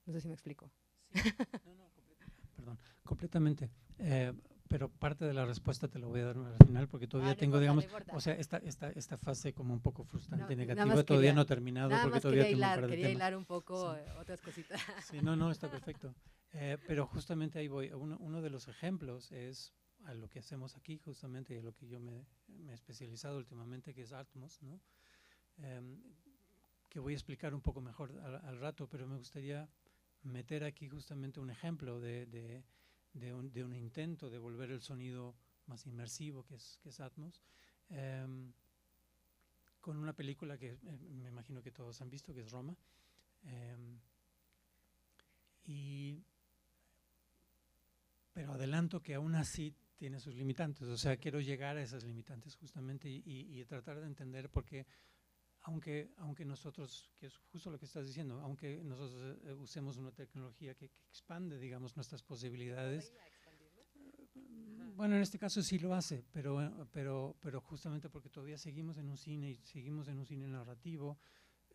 No sé si me explico. Sí. No, perdón, completamente. Pero parte de la respuesta te lo voy a dar al final, porque todavía tengo, digamos, o sea, esta fase como un poco frustrante y negativa, todavía no ha terminado, porque todavía tengo un par de quería temas. hilar un poco Sí. otras cositas. Sí, no, está perfecto. Pero justamente ahí voy. Uno de los ejemplos es a lo que hacemos aquí, justamente, y a lo que yo me he especializado últimamente, que es Atmos, ¿no? Que voy a explicar un poco mejor al rato, pero me gustaría meter aquí justamente un ejemplo de un intento de volver el sonido más inmersivo, que es Atmos, con una película que me imagino que todos han visto, que es Roma. Pero adelanto que aún así tiene sus limitantes, o sea, quiero llegar a esas limitantes justamente y tratar de entender por qué, aunque nosotros, que es justo lo que estás diciendo, aunque nosotros usemos una tecnología que expande, digamos, nuestras posibilidades, bueno, en este caso sí lo hace, pero justamente porque todavía seguimos en un cine y seguimos en un cine narrativo,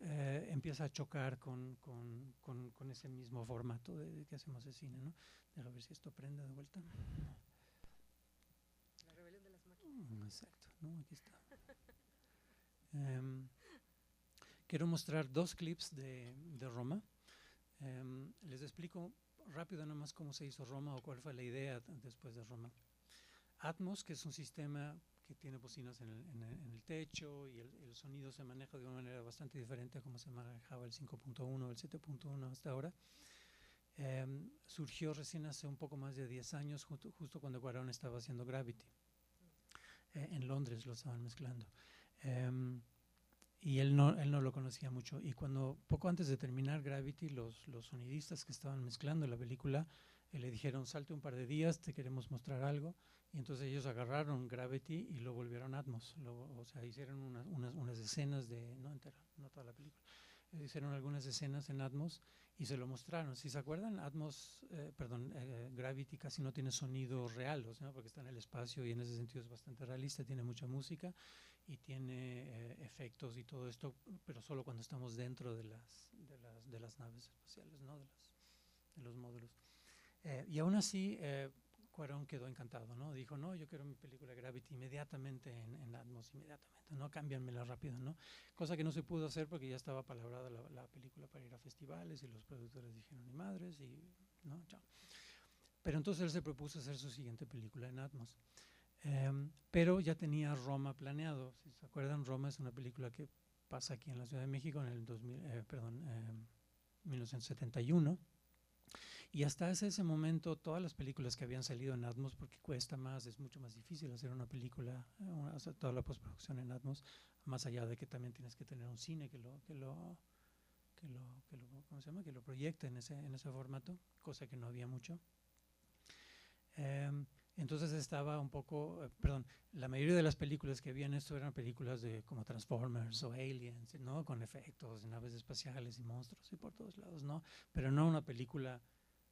empieza a chocar con ese mismo formato de que hacemos el cine, ¿no? Déjame ver si esto prende de vuelta. La rebelión de las máquinas. Exacto, ¿no? Aquí está. Quiero mostrar 2 clips de Roma. Les explico rápido nada más cómo se hizo Roma o cuál fue la idea después de Roma. Atmos, que es un sistema que tiene bocinas en el techo y el sonido se maneja de una manera bastante diferente a como se manejaba el 5.1 o el 7.1 hasta ahora. Surgió recién hace un poco más de 10 años, justo cuando Cuarón estaba haciendo Gravity. En Londres lo estaban mezclando. Y él no lo conocía mucho. Y poco antes de terminar Gravity, los sonidistas que estaban mezclando la película le dijeron, salte un par de días, te queremos mostrar algo. Y entonces ellos agarraron Gravity y lo volvieron Atmos. O sea, hicieron unas escenas no entera, no toda la película. Hicieron algunas escenas en Atmos y se lo mostraron. Si se acuerdan, Gravity casi no tiene sonido real, o sea, porque está en el espacio y en ese sentido es bastante realista, tiene mucha música y tiene efectos y todo esto, pero solo cuando estamos dentro de las naves espaciales, ¿no? de los módulos. Y aún así, Cuarón quedó encantado, ¿no? Dijo, no, yo quiero mi película Gravity inmediatamente en Atmos, inmediatamente, ¿no? Cámbianmela rápido, ¿no? Cosa que no se pudo hacer porque ya estaba palabrada la película para ir a festivales y los productores dijeron, ni madres, y no, chao. Pero entonces él se propuso hacer su siguiente película en Atmos. Pero ya tenía Roma planeado. Si se acuerdan, Roma es una película que pasa aquí en la Ciudad de México en el 1971. Y hasta ese momento todas las películas que habían salido en Atmos, porque cuesta más, es mucho más difícil hacer una película, hacer toda la postproducción en Atmos, más allá de que también tienes que tener un cine que lo ¿cómo se llama? Que lo proyecte en ese formato, cosa que no había mucho. Entonces estaba un poco, la mayoría de las películas que habían esto eran películas como Transformers o Aliens, ¿no? Con efectos, naves espaciales y monstruos y por todos lados, ¿no? Pero no una película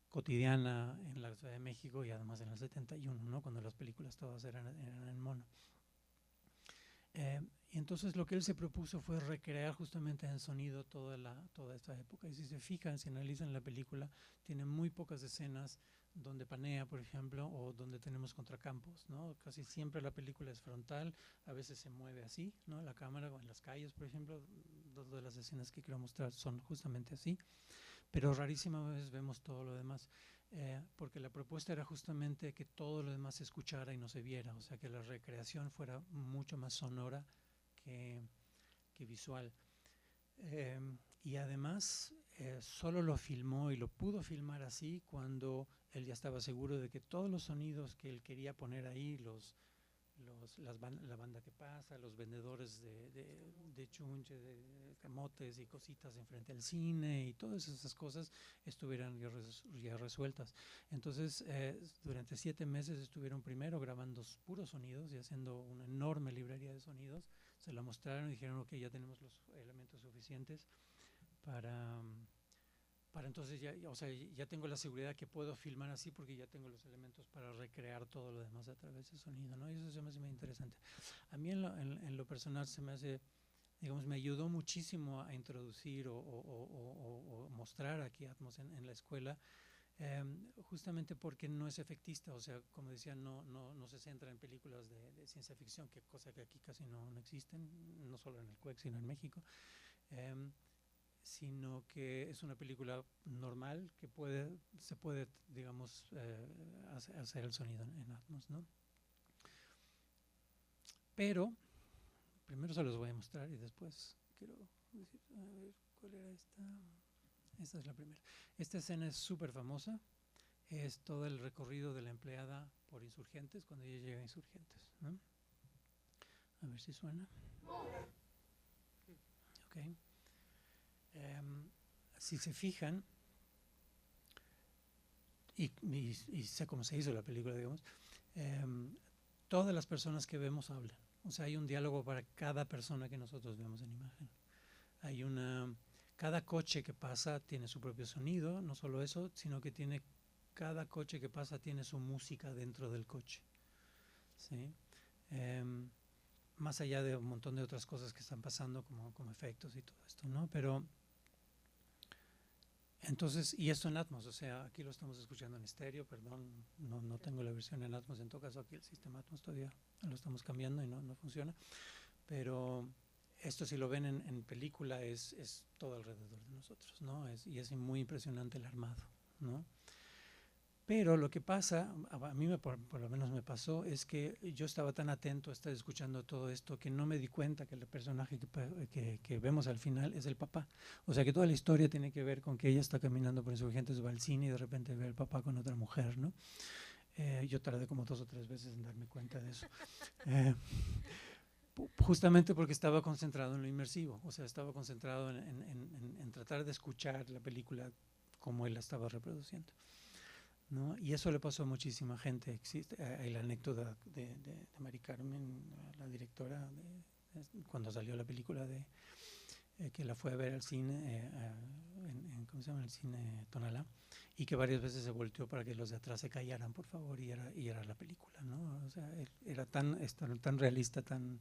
cotidiana en la Ciudad de México y además en el 71, ¿no? Cuando las películas todas eran en mono. Y entonces lo que él se propuso fue recrear justamente en sonido toda esta época. Y si se fijan, si analizan la película, tiene muy pocas escenas donde panea, por ejemplo, o donde tenemos contracampos, ¿no? Casi siempre la película es frontal, a veces se mueve así, ¿no? La cámara, o en las calles, por ejemplo, 2 de las escenas que quiero mostrar son justamente así. Pero rarísimas veces vemos todo lo demás, porque la propuesta era justamente que todo lo demás se escuchara y no se viera, o sea, que la recreación fuera mucho más sonora que visual. Y además, solo lo filmó y lo pudo filmar así cuando él ya estaba seguro de que todos los sonidos que él quería poner ahí, la banda que pasa, los vendedores de chunche, de camotes y cositas enfrente al cine y todas esas cosas estuvieran ya resueltas. Entonces, durante 7 meses estuvieron primero grabando puros sonidos y haciendo una enorme librería de sonidos. Se la mostraron y dijeron, ok, ya tenemos los elementos suficientes para entonces o sea, ya tengo la seguridad que puedo filmar así porque ya tengo los elementos para recrear todo lo demás a través del sonido, ¿no? Y eso se me hace muy interesante. A mí en lo personal se me hace, digamos, me ayudó muchísimo a introducir o mostrar aquí Atmos en la escuela, justamente porque no es efectista, o sea, como decía, no se centra en películas de ciencia ficción, que cosa que aquí casi no existen, no solo en el CUEC, sino en México, sino que es una película normal que se puede, digamos, hacer el sonido en Atmos, ¿no? Pero primero se los voy a mostrar y después quiero decir, a ver, ¿cuál era esta? Esta es la primera. Esta escena es súper famosa. Es todo el recorrido de la empleada por Insurgentes, cuando ella llega a Insurgentes, ¿no? A ver si suena. Ok. Si se fijan, y sé cómo se hizo la película, digamos, todas las personas que vemos hablan. O sea, hay un diálogo para cada persona que nosotros vemos en imagen. Cada coche que pasa tiene su propio sonido, no solo eso, sino que cada coche que pasa tiene su música dentro del coche, ¿sí? Más allá de un montón de otras cosas que están pasando como efectos y todo esto, ¿no? Pero entonces, y esto en Atmos, o sea, aquí lo estamos escuchando en estéreo, perdón, no tengo la versión en Atmos, en todo caso aquí el sistema Atmos todavía lo estamos cambiando y no funciona, pero esto si lo ven en película es todo alrededor de nosotros, ¿no? Y es muy impresionante el armado, ¿no? Pero lo que pasa, a mí por lo menos me pasó, es que yo estaba tan atento a estar escuchando todo esto que no me di cuenta que el personaje que vemos al final es el papá. O sea que toda la historia tiene que ver con que ella está caminando por Insurgentes va al cine y de repente ve al papá con otra mujer, ¿no? Yo tardé como 2 o 3 veces en darme cuenta de eso. Justamente porque estaba concentrado en lo inmersivo, o sea, estaba concentrado en tratar de escuchar la película como él la estaba reproduciendo, ¿no? Y eso le pasó a muchísima gente. Existe la anécdota de Mari Carmen, la directora, cuando salió la película, que la fue a ver al cine, ¿cómo se llama? El cine Tonalá, y que varias veces se volteó para que los de atrás se callaran, por favor, y era la película, ¿no? O sea, era tan realista, tan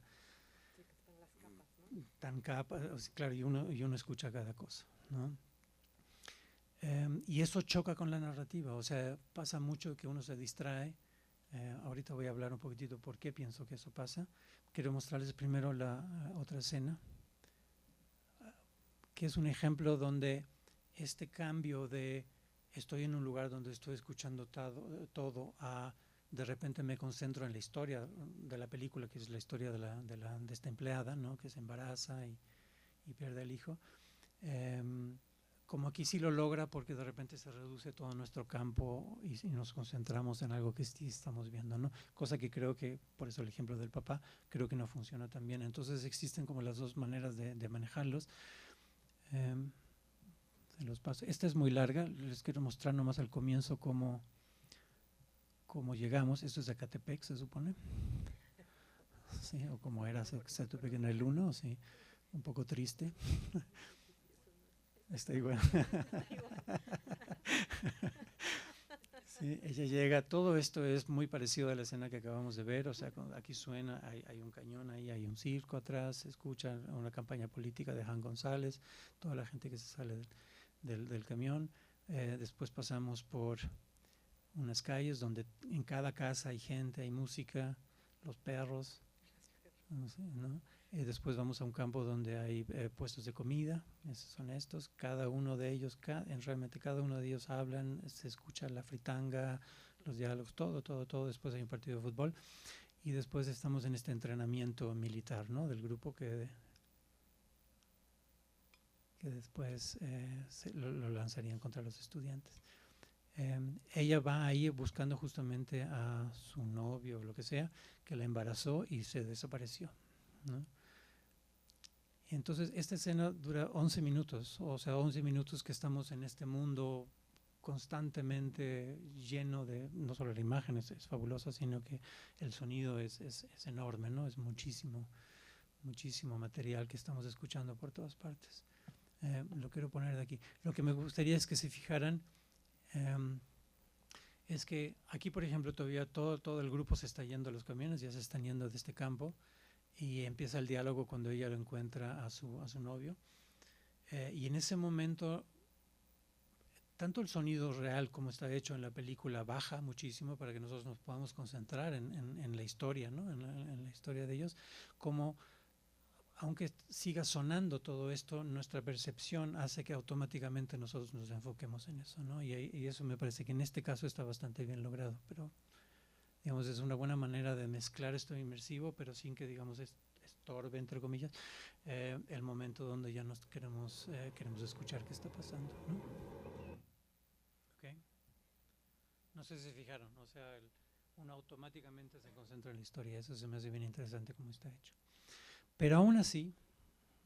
capa, o sea, claro, y uno escucha cada cosa, ¿no? Y eso choca con la narrativa, o sea, pasa mucho que uno se distrae. Ahorita voy a hablar un poquitito por qué pienso que eso pasa. Quiero mostrarles primero la otra escena, que es un ejemplo donde este cambio de estoy en un lugar donde estoy escuchando todo a de repente me concentro en la historia de la película, que es la historia de esta empleada, ¿no? Que se embaraza y pierde el hijo. Como aquí sí lo logra porque de repente se reduce todo nuestro campo y nos concentramos en algo que sí estamos viendo, ¿no? Cosa que creo que, por eso el ejemplo del papá, creo que no funciona tan bien. Entonces existen como las dos maneras de manejarlos. Se los paso. Esta es muy larga, les quiero mostrar nomás al comienzo cómo llegamos. Esto es de Ecatepec, se supone. Sí, o como era Ecatepec en el 1, sí, un poco triste. Está igual. Sí, ella llega, todo esto es muy parecido a la escena que acabamos de ver, o sea, aquí suena, hay un cañón ahí, hay un circo atrás, se escucha una campaña política de Jan González, toda la gente que se sale del camión. Después pasamos por unas calles donde en cada casa hay gente, hay música, los perros, no sé, ¿no? Después vamos a un campo donde hay puestos de comida, esos son estos, cada uno de ellos, realmente cada uno de ellos hablan, se escucha la fritanga, los diálogos, todo, después hay un partido de fútbol y después estamos en este entrenamiento militar, ¿no? Del grupo que después lo lanzarían contra los estudiantes. Ella va ahí buscando justamente a su novio o lo que sea, que la embarazó y se desapareció, ¿no? Entonces esta escena dura 11 minutos, o sea, 11 minutos que estamos en este mundo constantemente lleno de, no solo la imagen es fabulosa, sino que el sonido es enorme, ¿no? Es muchísimo material que estamos escuchando por todas partes. Lo quiero poner de aquí. Lo que me gustaría es que se fijaran, es que aquí, por ejemplo, todavía todo el grupo se está yendo a los camiones, ya se están yendo de este campo, y empieza el diálogo cuando ella lo encuentra a su novio. Y en ese momento, tanto el sonido real como está hecho en la película baja muchísimo para que nosotros nos podamos concentrar en la historia, ¿no? en la historia de ellos, como aunque siga sonando todo esto, nuestra percepción hace que automáticamente nosotros nos enfoquemos en eso, ¿no? Y eso me parece que en este caso está bastante bien logrado, pero digamos es una buena manera de mezclar esto inmersivo, pero sin que digamos estorbe, entre comillas, el momento donde ya nos queremos escuchar qué está pasando, ¿no? Okay. No sé si se fijaron, o sea, uno automáticamente se concentra en la historia, eso se me hace bien interesante cómo está hecho. Pero aún así,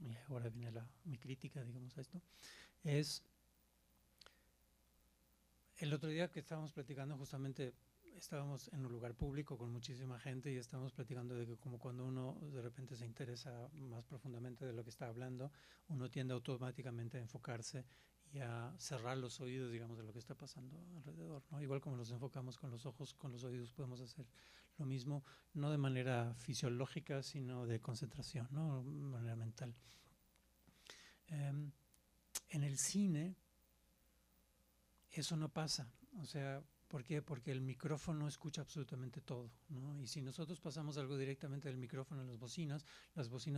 y ahora viene mi crítica, digamos, a esto, es el otro día que estábamos platicando, justamente estábamos en un lugar público con muchísima gente y estábamos platicando de que como cuando uno de repente se interesa más profundamente de lo que está hablando, uno tiende automáticamente a enfocarse y a cerrar los oídos, digamos, de lo que está pasando alrededor, ¿no? Igual como nos enfocamos con los ojos, con los oídos podemos hacer lo mismo, no de manera fisiológica, sino de concentración, ¿no? De manera mental. En el cine eso no pasa, o sea, ¿por qué? Porque el micrófono escucha absolutamente todo, ¿no? Y si nosotros pasamos algo directamente del micrófono a las bocinas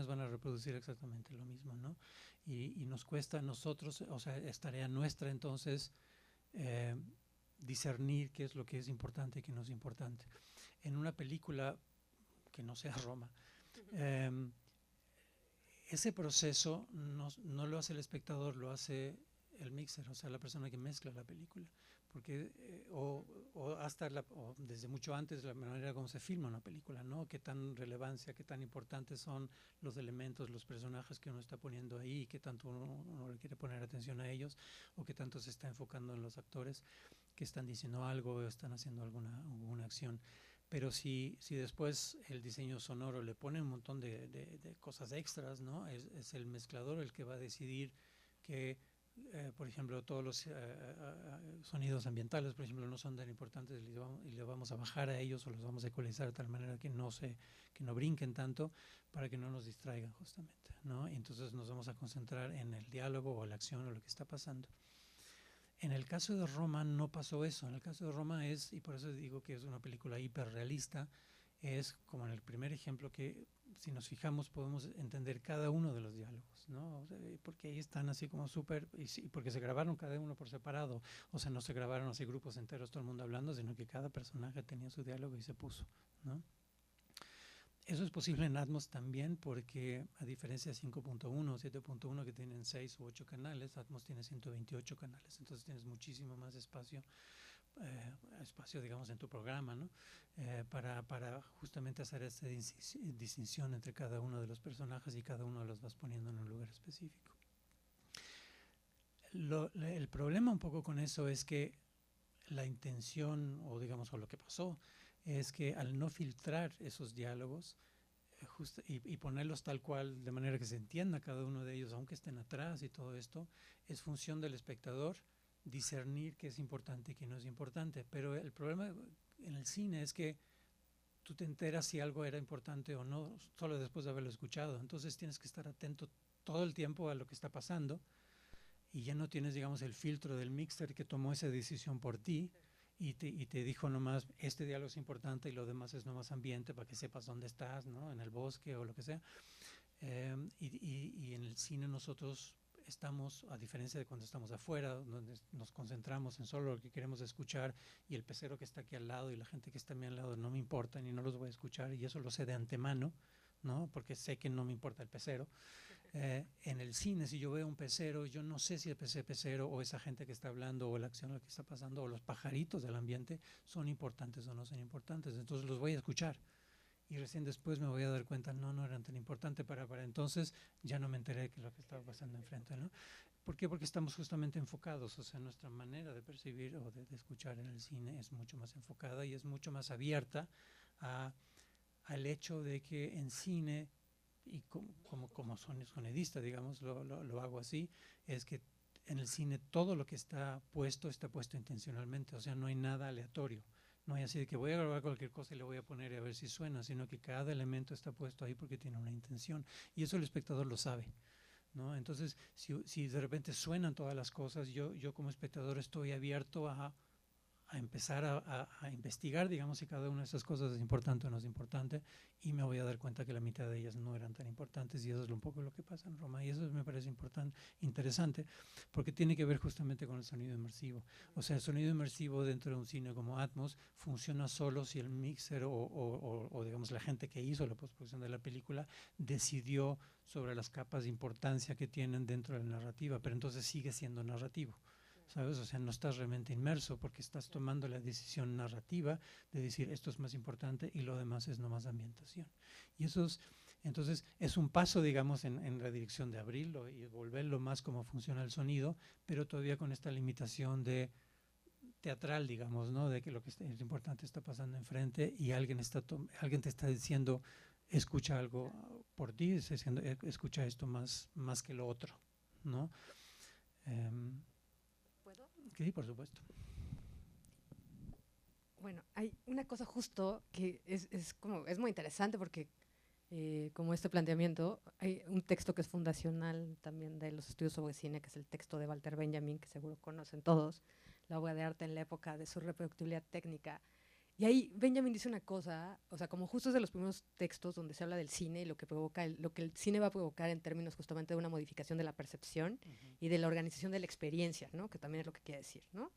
van a reproducir exactamente lo mismo, ¿no? Y nos cuesta a nosotros, o sea, es tarea nuestra entonces discernir qué es lo que es importante y qué no es importante. En una película que no sea Roma, ese proceso no lo hace el espectador, lo hace el mixer, o sea, la persona que mezcla la película, porque o desde mucho antes la manera como se filma una película, ¿no? Qué tan relevancia, qué tan importantes son los elementos, los personajes que uno está poniendo ahí, qué tanto uno le quiere poner atención a ellos, o qué tanto se está enfocando en los actores que están diciendo algo o están haciendo alguna acción. Pero si después el diseño sonoro le pone un montón de cosas extras, ¿no? Es el mezclador el que va a decidir que, por ejemplo, todos los sonidos ambientales, por ejemplo, no son tan importantes y le vamos a bajar a ellos o los vamos a ecualizar de tal manera que no brinquen tanto para que no nos distraigan justamente, ¿no? Y entonces nos vamos a concentrar en el diálogo o la acción o lo que está pasando. En el caso de Roma no pasó eso. En el caso de Roma y por eso digo que es una película hiperrealista, es como en el primer ejemplo que si nos fijamos podemos entender cada uno de los diálogos, ¿no? O sea, porque ahí están así como súper, y porque se grabaron cada uno por separado, o sea, no se grabaron así grupos enteros todo el mundo hablando, sino que cada personaje tenía su diálogo y se puso, ¿no? Eso es posible en Atmos también porque a diferencia de 5.1 o 7.1 que tienen 6 u 8 canales, Atmos tiene 128 canales, entonces tienes muchísimo más espacio digamos en tu programa, ¿no? Para justamente hacer esta distinción entre cada uno de los personajes y cada uno los vas poniendo en un lugar específico. El problema un poco con eso es que la intención o digamos o lo que pasó es que al no filtrar esos diálogos y ponerlos tal cual de manera que se entienda cada uno de ellos, aunque estén atrás y todo esto, es función del espectador discernir qué es importante y qué no es importante. Pero el problema en el cine es que tú te enteras si algo era importante o no solo después de haberlo escuchado. Entonces tienes que estar atento todo el tiempo a lo que está pasando y ya no tienes, digamos, el filtro del mixer que tomó esa decisión por ti y te dijo nomás, este diálogo es importante y lo demás es nomás ambiente para que sepas dónde estás, ¿no? En el bosque o lo que sea. Y en el cine nosotros estamos, a diferencia de cuando estamos afuera, donde nos concentramos en solo lo que queremos escuchar y el pecero que está aquí al lado y la gente que está a mi al lado no me importa ni no los voy a escuchar y eso lo sé de antemano, ¿no? Porque sé que no me importa el pecero. En el cine, si yo veo un pecero, yo no sé si ese pecero o esa gente que está hablando o la acción que está pasando o los pajaritos del ambiente son importantes o no son importantes, entonces los voy a escuchar. Y recién después me voy a dar cuenta, no eran tan importantes para entonces, ya no me enteré de lo que estaba pasando enfrente, ¿no? ¿Por qué? Porque estamos justamente enfocados, o sea, nuestra manera de percibir o de escuchar en el cine es mucho más enfocada y es mucho más abierta al hecho de que en cine, y como sonidista, digamos, lo hago así, es que en el cine todo lo que está puesto intencionalmente, o sea, no hay nada aleatorio. No hay así de que voy a grabar cualquier cosa y le voy a poner a ver si suena, sino que cada elemento está puesto ahí porque tiene una intención. Y eso el espectador lo sabe, ¿no? Entonces, si de repente suenan todas las cosas, yo como espectador estoy abierto a empezar a investigar, digamos, si cada una de esas cosas es importante o no es importante, y me voy a dar cuenta que la mitad de ellas no eran tan importantes, y eso es un poco lo que pasa en Roma, y eso me parece interesante, porque tiene que ver justamente con el sonido inmersivo. O sea, el sonido inmersivo dentro de un cine como Atmos funciona solo si el mixer o digamos, la gente que hizo la postproducción de la película decidió sobre las capas de importancia que tienen dentro de la narrativa, pero entonces sigue siendo narrativo. ¿Sabes? O sea, no estás realmente inmerso porque estás tomando la decisión narrativa de decir esto es más importante y lo demás es nomás ambientación. Y entonces es un paso, digamos, en la dirección de abrirlo y volverlo más como funciona el sonido, pero todavía con esta limitación de teatral, digamos, ¿no? De que lo que es importante está pasando enfrente y alguien te está diciendo, escucha algo por ti, escucha esto más que lo otro, ¿no? ¿Puedo? Sí, por supuesto. Bueno, hay una cosa justo que es muy interesante porque como este planteamiento, hay un texto que es fundacional también de los estudios sobre cine, que es el texto de Walter Benjamin, que seguro conocen todos, la obra de arte en la época de su reproductibilidad técnica. Y ahí Benjamin dice una cosa, o sea, como justo es de los primeros textos donde se habla del cine y lo que provoca, lo que el cine va a provocar en términos justamente de una modificación de la percepción y de la organización de la experiencia, ¿no? Que también es lo que quiere decir, ¿no?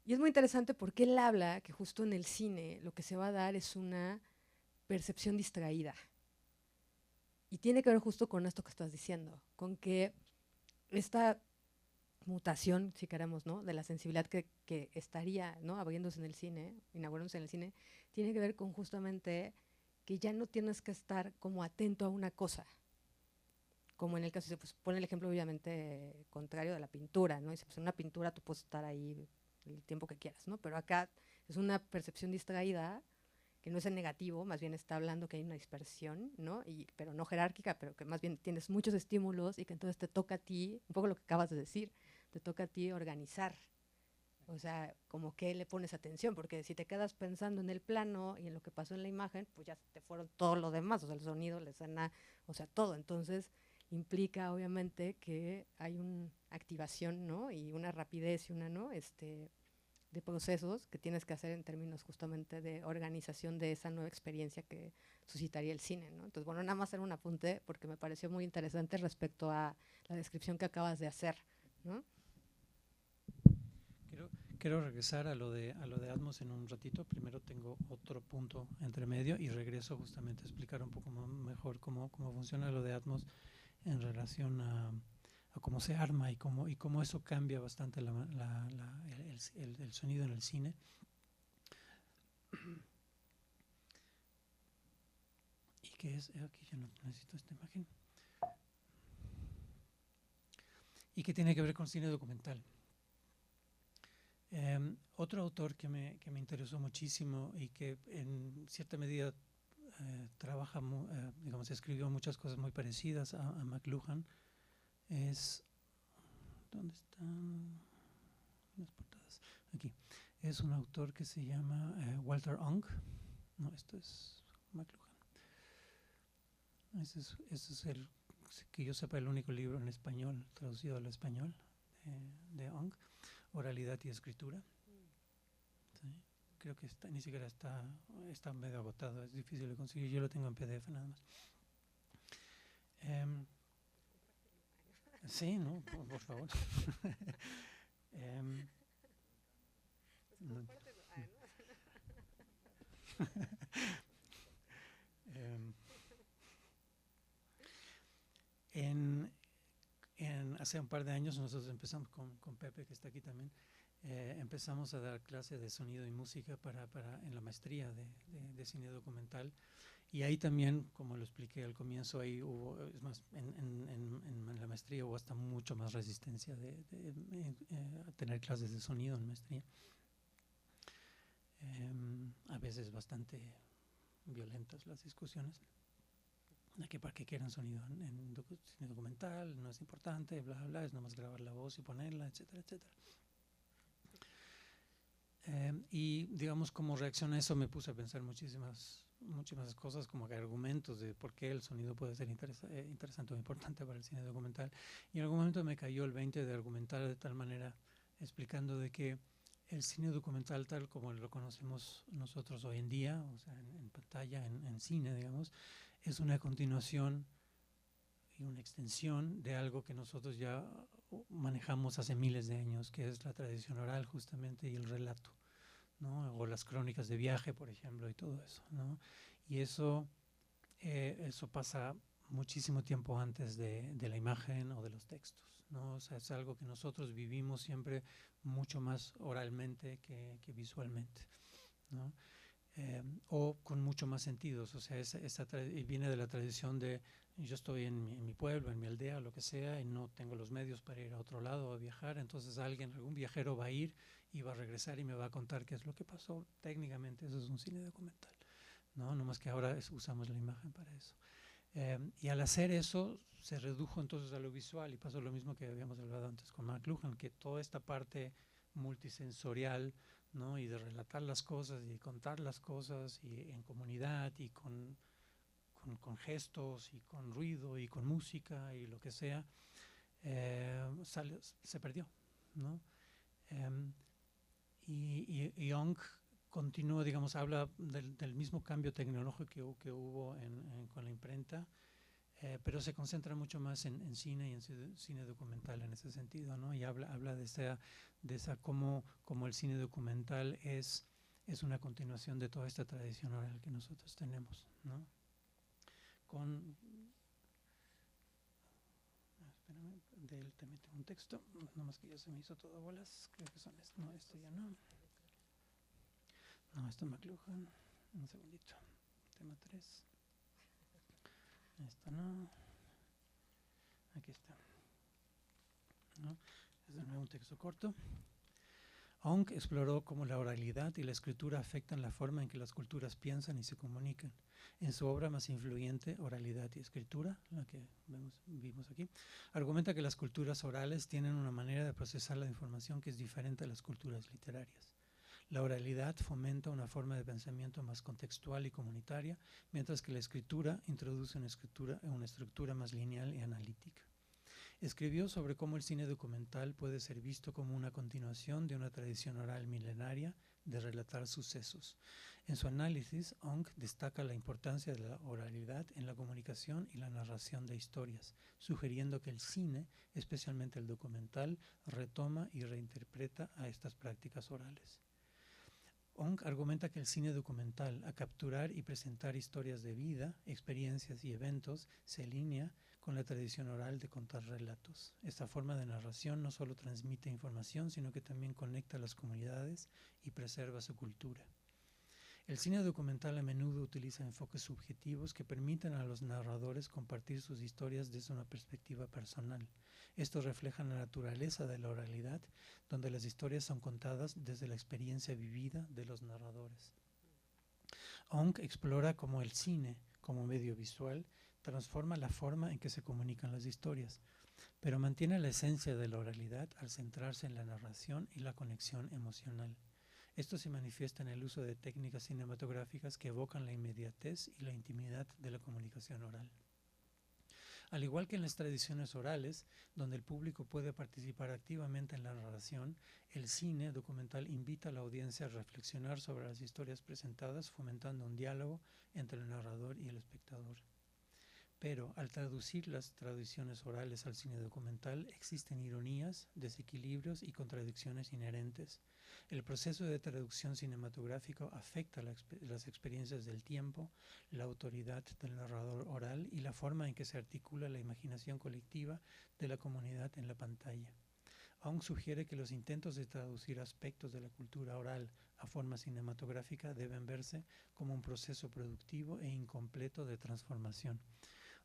Y es muy interesante porque él habla que justo en el cine lo que se va a dar es una percepción distraída. Y tiene que ver justo con esto que estás diciendo, con que esta mutación, si queremos, ¿no? De la sensibilidad que estaría, ¿no? Abriéndose en el cine, inaugurándose en el cine, tiene que ver con justamente que ya no tienes que estar como atento a una cosa. Como en el caso, pues pone el ejemplo obviamente contrario de la pintura, ¿no? Dice, pues en una pintura tú puedes estar ahí el tiempo que quieras, ¿no? Pero acá es una percepción distraída, que no es en negativo, más bien está hablando que hay una dispersión, ¿no? Pero no jerárquica, pero que más bien tienes muchos estímulos y que entonces te toca a ti, un poco lo que acabas de decir, te toca a ti organizar. O sea, como que le pones atención, porque si te quedas pensando en el plano y en lo que pasó en la imagen, pues ya te fueron todo lo demás, o sea, el sonido, la escena, o sea, todo. Entonces implica obviamente que hay una activación, ¿no? Y una rapidez y una, ¿no? De procesos que tienes que hacer en términos justamente de organización de esa nueva experiencia que suscitaría el cine, ¿no? Entonces, bueno, nada más hacer un apunte porque me pareció muy interesante respecto a la descripción que acabas de hacer, ¿no? Quiero regresar a lo de Atmos en un ratito. Primero tengo otro punto entre medio y regreso justamente a explicar un poco mejor cómo funciona lo de Atmos en relación a cómo se arma y cómo eso cambia bastante el sonido en el cine. Y que es, aquí ya no necesito esta imagen. Y que tiene que ver con cine documental. Otro autor que me interesó muchísimo y que en cierta medida trabaja, digamos, escribió muchas cosas muy parecidas a McLuhan, es, ¿dónde están las portadas? Aquí. Es un autor que se llama Walter Ong. No, esto es McLuhan. Ese es el, que yo sepa, el único libro en español, traducido al español, de Ong. Oralidad y escritura. ¿Sí? Creo que ni siquiera está medio agotado, es difícil de conseguir, yo lo tengo en PDF nada más. Sí, ¿no? Por favor. Hace un par de años nosotros empezamos con Pepe, que está aquí también, empezamos a dar clases de sonido y música en la maestría de cine documental. Y ahí también, como lo expliqué al comienzo, ahí hubo, es más, en la maestría hubo hasta mucho más resistencia a tener clases de sonido en maestría. A veces bastante violentas las discusiones. de que para qué quieren sonido en cine documental, no es importante, bla, bla, bla, es nomás grabar la voz y ponerla, etcétera, etcétera. Y digamos, como reacción a eso me puse a pensar muchísimas cosas, como que argumentos de por qué el sonido puede ser interesante o importante para el cine documental. Y en algún momento me cayó el 20 de argumentar de tal manera, explicando de que el cine documental tal como lo conocemos nosotros hoy en día, o sea, en pantalla, en cine, digamos, es una continuación y una extensión de algo que nosotros ya manejamos hace miles de años, que es la tradición oral justamente y el relato, ¿no? O las crónicas de viaje, por ejemplo, y todo eso, ¿no? Y eso pasa muchísimo tiempo antes de la imagen o de los textos, ¿no? O sea, es algo que nosotros vivimos siempre mucho más oralmente que visualmente, ¿no? O con mucho más sentidos, o sea, viene de la tradición de yo estoy en mi pueblo, en mi aldea, lo que sea, y no tengo los medios para ir a otro lado a viajar, entonces algún viajero va a ir y va a regresar y me va a contar qué es lo que pasó. Técnicamente eso es un cine documental, ¿no? No más que ahora usamos la imagen para eso. Y al hacer eso se redujo entonces a lo visual y pasó lo mismo que habíamos hablado antes con McLuhan, que toda esta parte multisensorial, ¿no? Y de relatar las cosas y contar las cosas y en comunidad y con gestos y con ruido y con música y lo que sea, se perdió, ¿no? Y Ong continúa, digamos, habla del mismo cambio tecnológico que hubo con la imprenta, pero se concentra mucho más en cine y en cine documental en ese sentido, ¿no? Y habla de esa como el cine documental es una continuación de toda esta tradición oral que nosotros tenemos, ¿no? Espérame, de él también tengo un texto, nomás que ya se me hizo todo bolas, creo que son estos, no, esto ya no. No, esto es McLuhan, un segundito, tema 3. Esto no, aquí está, ¿no? Es de nuevo un texto corto. Ong exploró cómo la oralidad y la escritura afectan la forma en que las culturas piensan y se comunican. En su obra más influyente, Oralidad y Escritura, la que vimos aquí, argumenta que las culturas orales tienen una manera de procesar la información que es diferente a las culturas literarias. La oralidad fomenta una forma de pensamiento más contextual y comunitaria, mientras que la escritura introduce una estructura más lineal y analítica. Escribió sobre cómo el cine documental puede ser visto como una continuación de una tradición oral milenaria de relatar sucesos. En su análisis, Ong destaca la importancia de la oralidad en la comunicación y la narración de historias, sugiriendo que el cine, especialmente el documental, retoma y reinterpreta a estas prácticas orales. Ong argumenta que el cine documental, a capturar y presentar historias de vida, experiencias y eventos, se alinea con la tradición oral de contar relatos. Esta forma de narración no solo transmite información, sino que también conecta a las comunidades y preserva su cultura. El cine documental a menudo utiliza enfoques subjetivos que permiten a los narradores compartir sus historias desde una perspectiva personal. Esto refleja la naturaleza de la oralidad, donde las historias son contadas desde la experiencia vivida de los narradores. Ong explora cómo el cine, como medio visual, transforma la forma en que se comunican las historias, pero mantiene la esencia de la oralidad al centrarse en la narración y la conexión emocional. Esto se manifiesta en el uso de técnicas cinematográficas que evocan la inmediatez y la intimidad de la comunicación oral. Al igual que en las tradiciones orales, donde el público puede participar activamente en la narración, el cine documental invita a la audiencia a reflexionar sobre las historias presentadas, fomentando un diálogo entre el narrador y el espectador. Pero al traducir las tradiciones orales al cine documental, existen ironías, desequilibrios y contradicciones inherentes. El proceso de traducción cinematográfico afecta las experiencias del tiempo, la autoridad del narrador oral y la forma en que se articula la imaginación colectiva de la comunidad en la pantalla. Ong sugiere que los intentos de traducir aspectos de la cultura oral a forma cinematográfica deben verse como un proceso productivo e incompleto de transformación.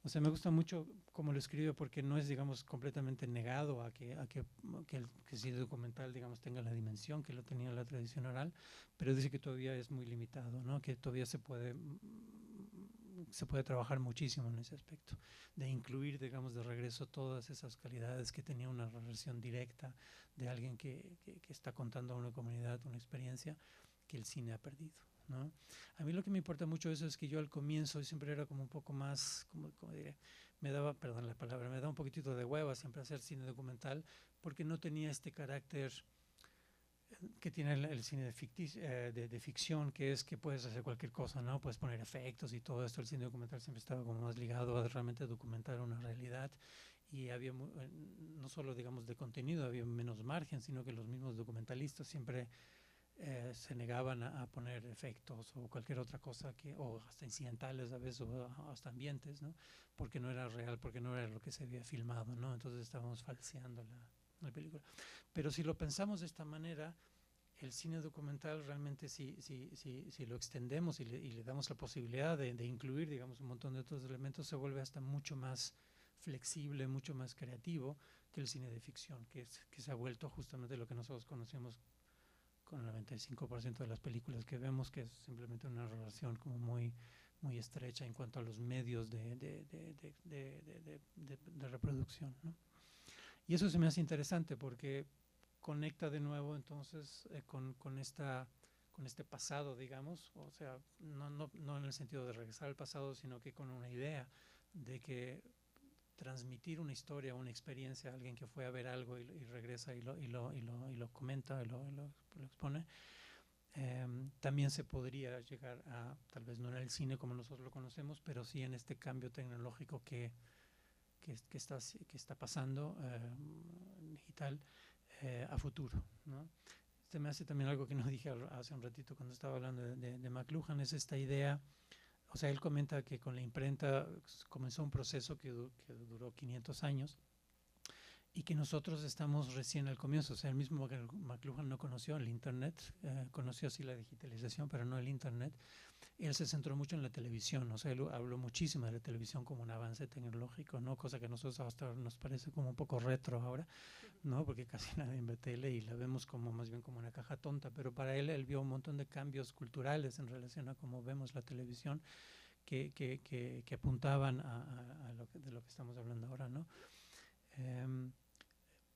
O sea, me gusta mucho cómo lo escribe porque no es, digamos, completamente negado a que el cine documental, digamos, tenga la dimensión que lo tenía la tradición oral, pero dice que todavía es muy limitado, ¿no? Que todavía se puede se puede trabajar muchísimo en ese aspecto, de incluir, digamos, de regreso todas esas calidades que tenía una relación directa de alguien que está contando a una comunidad una experiencia que el cine ha perdido, ¿no? A mí lo que me importa mucho eso es que yo al comienzo siempre era como un poco más, como diré, me daba, perdón la palabra, me daba un poquitito de hueva siempre hacer cine documental porque no tenía este carácter que tiene el cine de ficción, que es que puedes hacer cualquier cosa, ¿no? Puedes poner efectos y todo esto. El cine documental siempre estaba como más ligado a realmente documentar una realidad y había no solo, digamos, de contenido, había menos margen, sino que los mismos documentalistas siempre se negaban a poner efectos o cualquier otra cosa, o hasta incidentales a veces, o hasta ambientes, ¿no? Porque no era real, porque no era lo que se había filmado, ¿no? Entonces estábamos falseando la película. Pero si lo pensamos de esta manera, el cine documental realmente si lo extendemos y le damos la posibilidad de incluir, digamos, un montón de otros elementos, se vuelve hasta mucho más flexible, mucho más creativo que el cine de ficción, que se ha vuelto justamente lo que nosotros conocemos con el 95% de las películas que vemos, que es simplemente una relación como muy estrecha en cuanto a los medios de reproducción, ¿no? Y eso se me hace interesante porque conecta de nuevo entonces con este pasado, digamos, o sea, no en el sentido de regresar al pasado, sino que con una idea de que transmitir una historia, una experiencia a alguien que fue a ver algo y regresa y lo comenta y lo expone, también se podría llegar a, tal vez no en el cine como nosotros lo conocemos, pero sí en este cambio tecnológico que está pasando digital a futuro, ¿no? Se me hace también algo que no dije hace un ratito cuando estaba hablando de McLuhan, es esta idea. O sea, él comenta que con la imprenta comenzó un proceso que duró 500 años y que nosotros estamos recién al comienzo. O sea, el mismo McLuhan no conoció el Internet, conoció sí la digitalización, pero no el Internet. Él se centró mucho en la televisión, o sea, él habló muchísimo de la televisión como un avance tecnológico, ¿no? Cosa que a nosotros hasta nos parece como un poco retro ahora, ¿no? Porque casi nadie ve tele y la vemos como más bien como una caja tonta, pero para él vio un montón de cambios culturales en relación a cómo vemos la televisión que apuntaban a de lo que estamos hablando ahora, ¿no?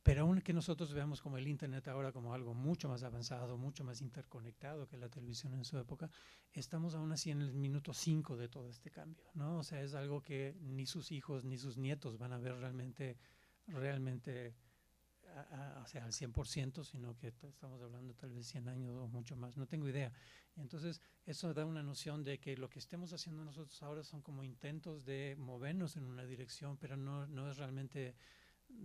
Pero aún que nosotros veamos como el Internet ahora como algo mucho más avanzado, mucho más interconectado que la televisión en su época, estamos aún así en el minuto 5 de todo este cambio, ¿no? O sea, es algo que ni sus hijos ni sus nietos van a ver realmente o sea, al 100%, sino que estamos hablando tal vez 100 años o mucho más, no tengo idea. Entonces, eso da una noción de que lo que estemos haciendo nosotros ahora son como intentos de movernos en una dirección, pero no es realmente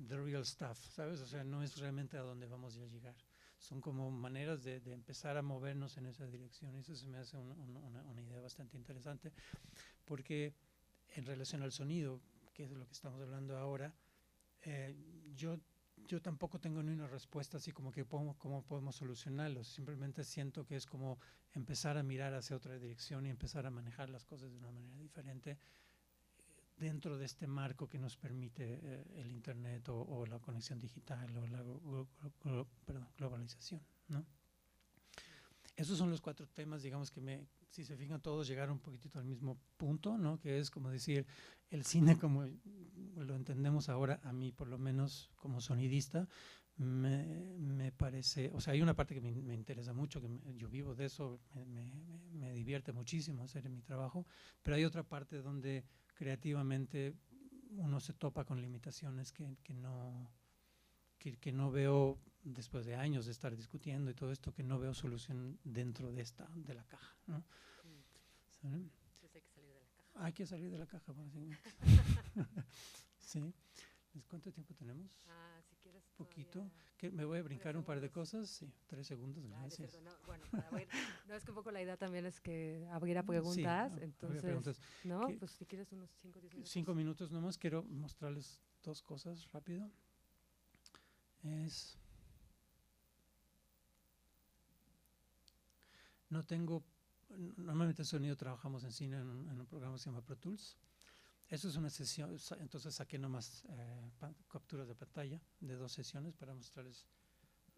the real stuff, ¿sabes? O sea, no es realmente a donde vamos a llegar. Son como maneras de empezar a movernos en esa dirección. Y eso se me hace una idea bastante interesante, porque en relación al sonido, que es de lo que estamos hablando ahora, yo tampoco tengo ni una respuesta así como que cómo podemos solucionarlo. Simplemente siento que es como empezar a mirar hacia otra dirección y empezar a manejar las cosas de una manera diferente dentro de este marco que nos permite el Internet o la conexión digital o la globalización, ¿no? Esos son los 4 temas, digamos, que si se fijan todos llegaron un poquitito al mismo punto, ¿no? Que es como decir, el cine como lo entendemos ahora, a mí por lo menos como sonidista, me parece, o sea, hay una parte que me interesa mucho, que yo vivo de eso, me divierte muchísimo hacer mi trabajo, pero hay otra parte donde creativamente uno se topa con limitaciones que no veo, después de años de estar discutiendo y todo esto, que no veo solución dentro de la caja, ¿no? ¿Sí? Hay que salir de la caja. Sí. ¿Cuánto tiempo tenemos? Si quieres poquito. Me voy a brincar un par de cosas. Sí, 3 segundos, gracias. Bueno, no, es que un poco la idea también es que hubiera preguntas, sí, entonces, preguntas. ¿no? Pues si quieres unos 5 o 10 minutos. 5 minutos nomás, quiero mostrarles 2 cosas rápido. No tengo, normalmente en sonido trabajamos en cine en un programa que se llama Pro Tools. Eso es una sesión, entonces saqué nomás capturas de pantalla de 2 sesiones para mostrarles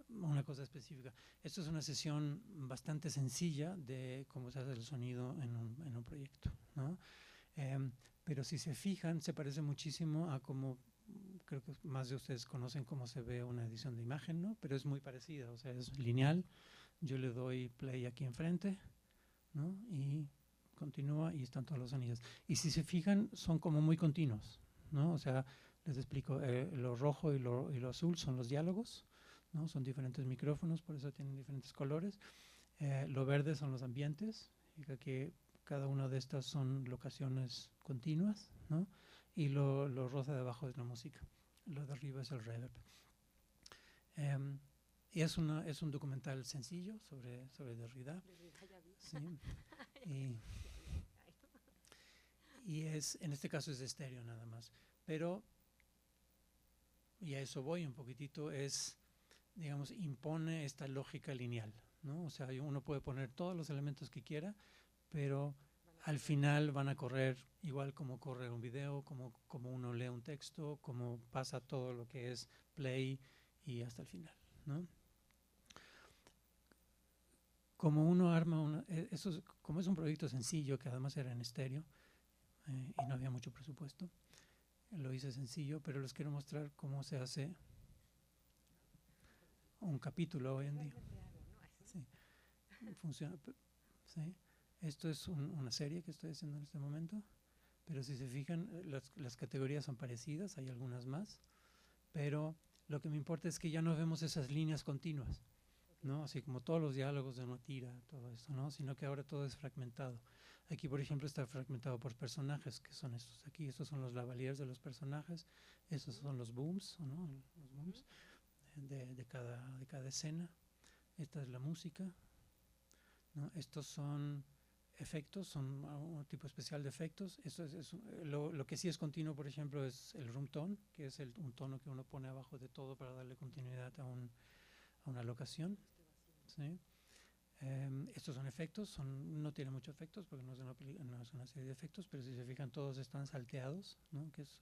una cosa específica. Esto es una sesión bastante sencilla de cómo se hace el sonido en un proyecto, ¿no? Pero si se fijan, se parece muchísimo a como, creo que más de ustedes conocen cómo se ve una edición de imagen, ¿no? Pero es muy parecida, o sea, es lineal. Yo le doy play aquí enfrente, ¿no? Y continúa y están todos los sonidos. Y si se fijan, son como muy continuos, ¿no? O sea, les explico, lo rojo y lo azul son los diálogos, ¿no? Son diferentes micrófonos, por eso tienen diferentes colores. Lo verde son los ambientes, que cada una de estas son locaciones continuas, ¿no? Y lo rosa de abajo es la música, lo de arriba es el reverb. Y es un documental sencillo sobre Derrida. Sí. Y en este caso es de estéreo nada más. Pero, y a eso voy un poquitito, digamos, impone esta lógica lineal, ¿no? O sea, uno puede poner todos los elementos que quiera, pero al final van a correr igual como corre un video, como uno lee un texto, como pasa todo lo que es play y hasta el final, ¿no? Como uno arma como es un proyecto sencillo, que además era en estéreo y no había mucho presupuesto, lo hice sencillo, pero les quiero mostrar cómo se hace un capítulo hoy en día. Sí, funciona. Sí. Esto es una serie que estoy haciendo en este momento, pero si se fijan, las categorías son parecidas, hay algunas más, pero lo que me importa es que ya no vemos esas líneas continuas, ¿no? Así como todos los diálogos de una tira, todo esto, ¿no? Sino que ahora todo es fragmentado. Aquí, por ejemplo, está fragmentado por personajes, que son estos aquí. Estos son los lavaliers de los personajes. Estos son los booms, ¿no? Los booms de cada escena. Esta es la música, ¿no? Estos son efectos, son un tipo especial de efectos. Lo que sí es continuo, por ejemplo, es el room tone, que es un tono que uno pone abajo de todo para darle continuidad a una locación. ¿Sí? Estos son efectos, no tiene muchos efectos porque no es una serie de efectos, pero si se fijan todos están salteados, ¿no? Que es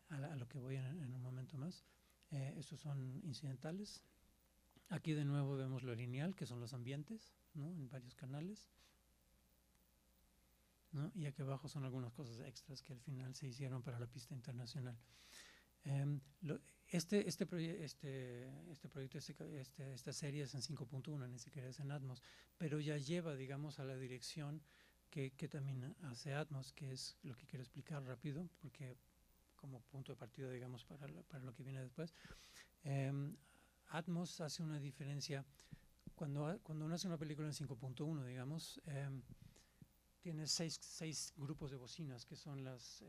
a lo que voy en un momento más. Estos son incidentales. Aquí de nuevo vemos lo lineal, que son los ambientes, ¿no? En varios canales, ¿no? Y aquí abajo son algunas cosas extras que al final se hicieron para la pista internacional. Este proyecto, esta serie es en 5.1, ni siquiera es en Atmos, pero ya lleva, digamos, a la dirección que también hace Atmos, que es lo que quiero explicar rápido, porque como punto de partida, digamos, para lo que viene después. Atmos hace una diferencia, cuando uno hace una película en 5.1, digamos, tiene seis grupos de bocinas, que son las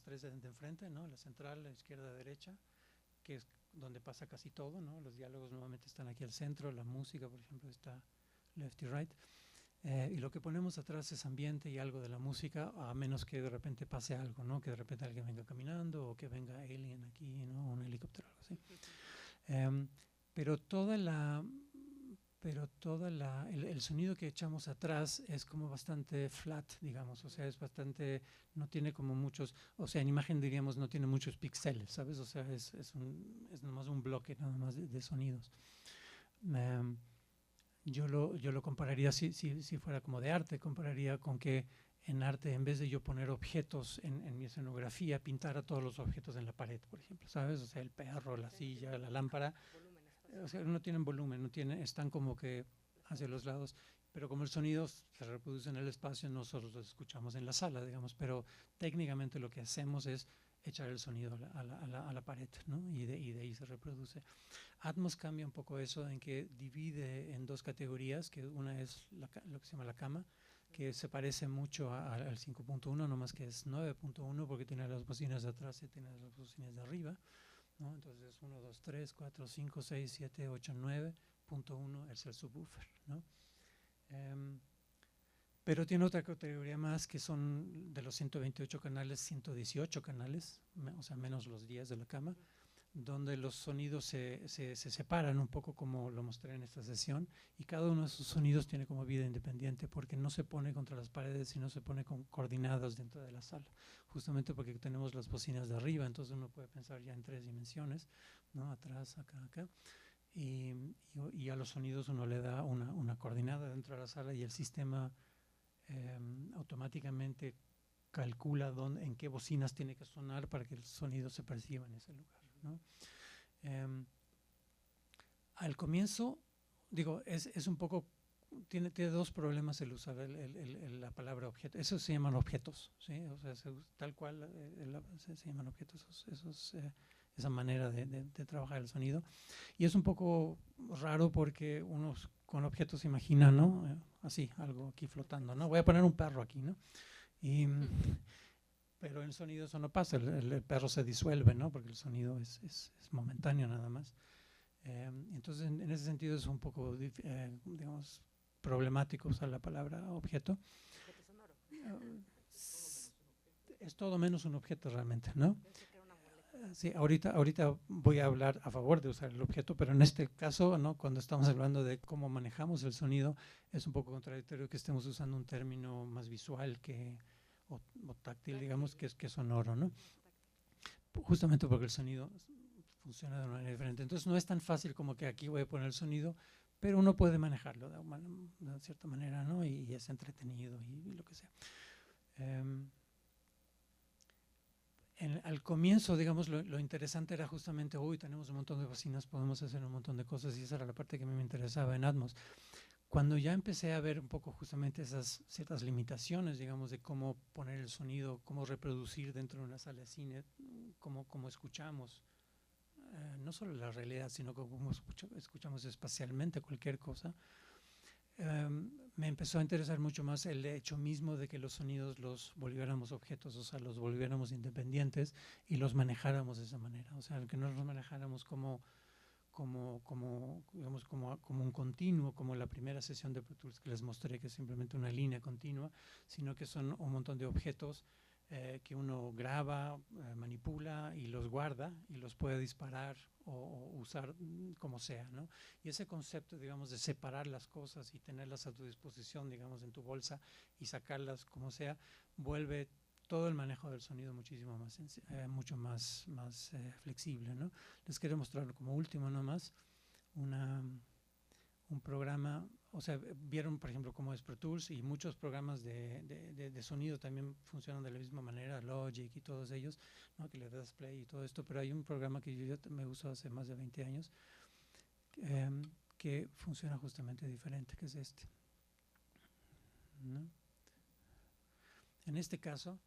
tres de enfrente, ¿no? La central, la izquierda, la derecha, que es donde pasa casi todo, ¿no? Los diálogos normalmente están aquí al centro, la música, por ejemplo, está left y right. Y lo que ponemos atrás es ambiente y algo de la música, a menos que de repente pase algo, ¿no? Que de repente alguien venga caminando o que venga Alien aquí, ¿no? Un helicóptero, algo así. Pero el sonido que echamos atrás es como bastante flat, digamos, o sea, es bastante, no tiene como muchos, o sea, en imagen diríamos no tiene muchos píxeles, ¿sabes? O sea, es nomás un bloque nada más de sonidos. Yo lo compararía, si fuera como de arte, compararía con que en arte, en vez de yo poner objetos en mi escenografía, pintara todos los objetos en la pared, por ejemplo, ¿sabes? O sea, el perro, la silla, la lámpara. O sea, no tienen volumen, están como que hacia los lados, pero como el sonido se reproduce en el espacio, nosotros lo escuchamos en la sala, digamos, pero técnicamente lo que hacemos es echar el sonido a la pared, ¿no? Y de ahí se reproduce. Atmos cambia un poco eso en que divide en dos categorías, que una es lo que se llama la cama, que se parece mucho al 5.1, nomás que es 9.1 porque tiene las bocinas de atrás y tiene las bocinas de arriba, ¿no? Entonces 1, 2, 3, 4, 5, 6, 7, 8, 9.1 es el subwoofer, ¿no? Pero tiene otra categoría más que son de los 128 canales, 118 canales, o sea, menos los 10 de la cama, donde los sonidos se separan un poco como lo mostré en esta sesión, y cada uno de esos sonidos tiene como vida independiente porque no se pone contra las paredes, sino se pone con coordinadas dentro de la sala, justamente porque tenemos las bocinas de arriba, entonces uno puede pensar ya en 3 dimensiones, ¿no? Atrás, acá, acá, y a los sonidos uno le da una coordinada dentro de la sala y el sistema automáticamente calcula en qué bocinas tiene que sonar para que el sonido se perciba en ese lugar, ¿no? Al comienzo, digo, es un poco, tiene dos problemas el usar la palabra objeto. Esos se llaman objetos, ¿sí? O sea, tal cual se llaman objetos, esa manera de trabajar el sonido. Y es un poco raro porque uno con objetos se imagina, ¿no? Así, algo aquí flotando, ¿no? Voy a poner un perro aquí, ¿no? Pero en el sonido eso no pasa, el perro se disuelve, ¿no? Porque el sonido es momentáneo nada más. Entonces, en ese sentido es un poco, digamos, problemático usar la palabra objeto. Objeto sonoro. Es todo menos un objeto realmente, ¿no? Sí, ahorita voy a hablar a favor de usar el objeto, pero en este caso, ¿no? Cuando estamos hablando de cómo manejamos el sonido, es un poco contradictorio que estemos usando un término más visual o táctil, digamos, que es sonoro, ¿no? Justamente porque el sonido funciona de una manera diferente. Entonces no es tan fácil como que aquí voy a poner el sonido, pero uno puede manejarlo de cierta manera, ¿no? Y es entretenido y lo que sea. Al comienzo, digamos, lo interesante era justamente, tenemos un montón de bocinas, podemos hacer un montón de cosas, y esa era la parte que a mí me interesaba en Atmos. Cuando ya empecé a ver un poco justamente esas ciertas limitaciones, digamos, de cómo poner el sonido, cómo reproducir dentro de una sala de cine, cómo escuchamos, no solo la realidad, sino cómo escuchamos espacialmente cualquier cosa, me empezó a interesar mucho más el hecho mismo de que los sonidos los volviéramos objetos, o sea, los volviéramos independientes y los manejáramos de esa manera, o sea, que no los manejáramos como un continuo, como la primera sesión de Pro Tools que les mostré, que es simplemente una línea continua, sino que son un montón de objetos que uno graba, manipula y los guarda y los puede disparar o usar como sea, ¿no? Y ese concepto, digamos, de separar las cosas y tenerlas a tu disposición, digamos, en tu bolsa y sacarlas como sea, vuelve todo el manejo del sonido muchísimo más, mucho más flexible, ¿no? Les quiero mostrar como último nomás un programa, o sea, vieron por ejemplo cómo es Pro Tools, y muchos programas de sonido también funcionan de la misma manera, Logic y todos ellos, ¿no? Que le das play y todo esto, pero hay un programa que yo me uso hace más de 20 años que funciona justamente diferente, que es este, ¿no? En este caso,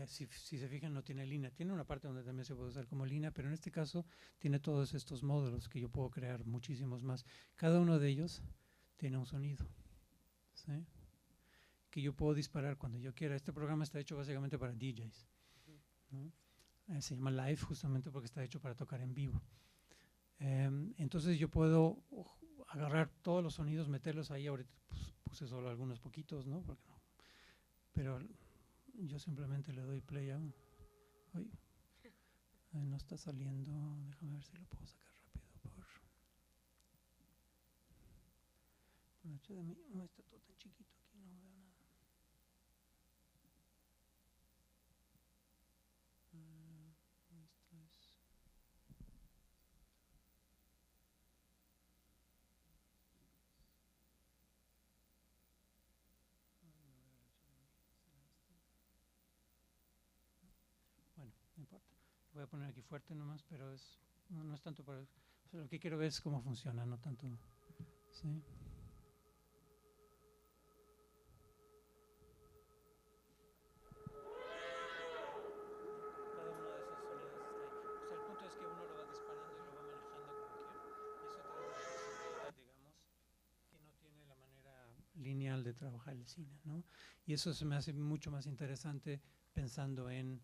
si se fijan, no tiene línea. Tiene una parte donde también se puede usar como línea, pero en este caso tiene todos estos módulos que yo puedo crear muchísimos más. Cada uno de ellos tiene un sonido, ¿sí? Que yo puedo disparar cuando yo quiera. Este programa está hecho básicamente para DJs, ¿no? Se llama Live justamente porque está hecho para tocar en vivo. Entonces yo puedo agarrar todos los sonidos, meterlos ahí. Ahorita pues, puse solo algunos poquitos, ¿no? Porque no. Pero yo simplemente le doy play a uno. No está saliendo. Déjame ver si lo puedo sacar rápido por HDMI. No está todo tan chiquito aquí, no veo nada. Esto es. Bueno, no importa. Lo voy a poner aquí fuerte nomás, pero no es tanto para... O sea, lo que quiero ver es cómo funciona, no tanto... ¿sí? Cada uno de esos sonidos está ahí. O sea, el punto es que uno lo va disparando y lo va manejando como quiera. Y eso te da una flexibilidad, digamos, que no tiene la manera lineal de trabajar el cine, ¿no? Y eso se me hace mucho más interesante pensando en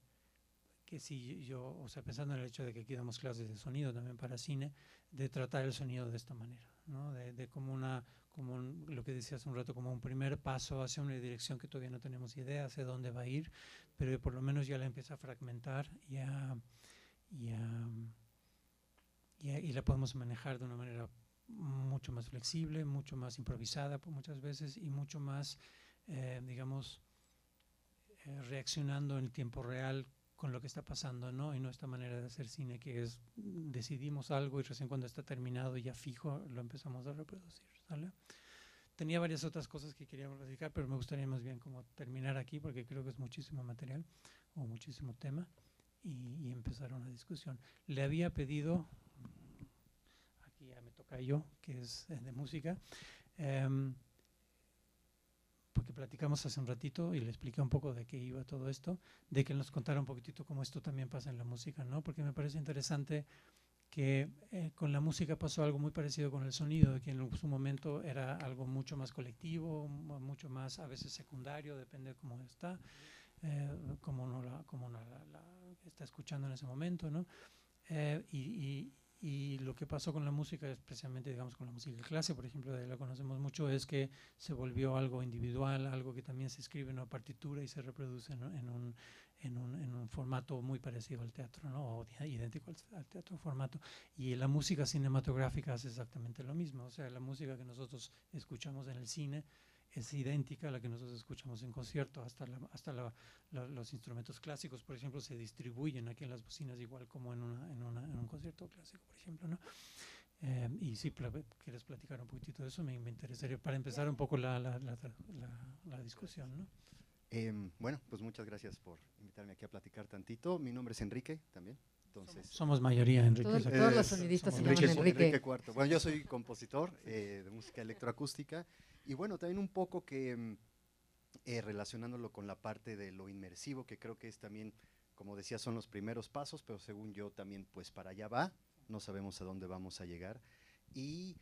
que si yo, o sea, pensando en el hecho de que aquí damos clases de sonido también para cine, de tratar el sonido de esta manera, ¿no? De como lo que decía hace un rato, como un primer paso hacia una dirección que todavía no tenemos idea hacia dónde va a ir, pero por lo menos ya la empieza a fragmentar y la podemos manejar de una manera mucho más flexible, mucho más improvisada muchas veces y mucho más, digamos, reaccionando en tiempo real con lo que está pasando, ¿no? Y no esta manera de hacer cine que es, decidimos algo y recién cuando está terminado y ya fijo, lo empezamos a reproducir, ¿sale? tenía varias otras cosas que quería platicar, pero me gustaría más bien como terminar aquí porque creo que es muchísimo material o muchísimo tema y empezar una discusión. Le había pedido, aquí ya me toca yo, que es de música, porque platicamos hace un ratito y le expliqué un poco de qué iba todo esto, de que nos contara un poquitito cómo esto también pasa en la música, ¿no? Porque me parece interesante que con la música pasó algo muy parecido con el sonido, que en su momento era algo mucho más colectivo, mucho más a veces secundario, depende de cómo está, cómo no la está escuchando en ese momento, ¿no? Y lo que pasó con la música, especialmente digamos con la música de clase, por ejemplo, de ahí la conocemos mucho, es que se volvió algo individual, algo que también se escribe en una partitura y se reproduce, ¿no? en un formato muy parecido al teatro, ¿no? O idéntico al teatro formato. Y la música cinematográfica hace exactamente lo mismo, o sea, la música que nosotros escuchamos en el cine es idéntica a la que nosotros escuchamos en concierto, hasta los instrumentos clásicos, por ejemplo, se distribuyen aquí en las bocinas igual como en un concierto clásico, por ejemplo, ¿no? Y si quieres platicar un poquitito de eso, me interesaría para empezar un poco la discusión, ¿no? Bueno, pues muchas gracias por invitarme aquí a platicar tantito. Mi nombre es Enrique también. Entonces, somos mayoría, Enrique. Todos los sonidistas se Enrique, llaman Enrique. Enrique Cuarto. Bueno, yo soy compositor de música electroacústica y bueno, también un poco que relacionándolo con la parte de lo inmersivo, que creo que es también, como decía, son los primeros pasos, pero según yo también pues para allá va, no sabemos a dónde vamos a llegar. Y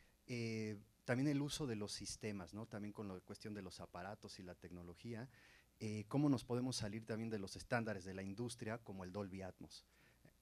también el uso de los sistemas, ¿no? También con la cuestión de los aparatos y la tecnología, cómo nos podemos salir también de los estándares de la industria como el Dolby Atmos.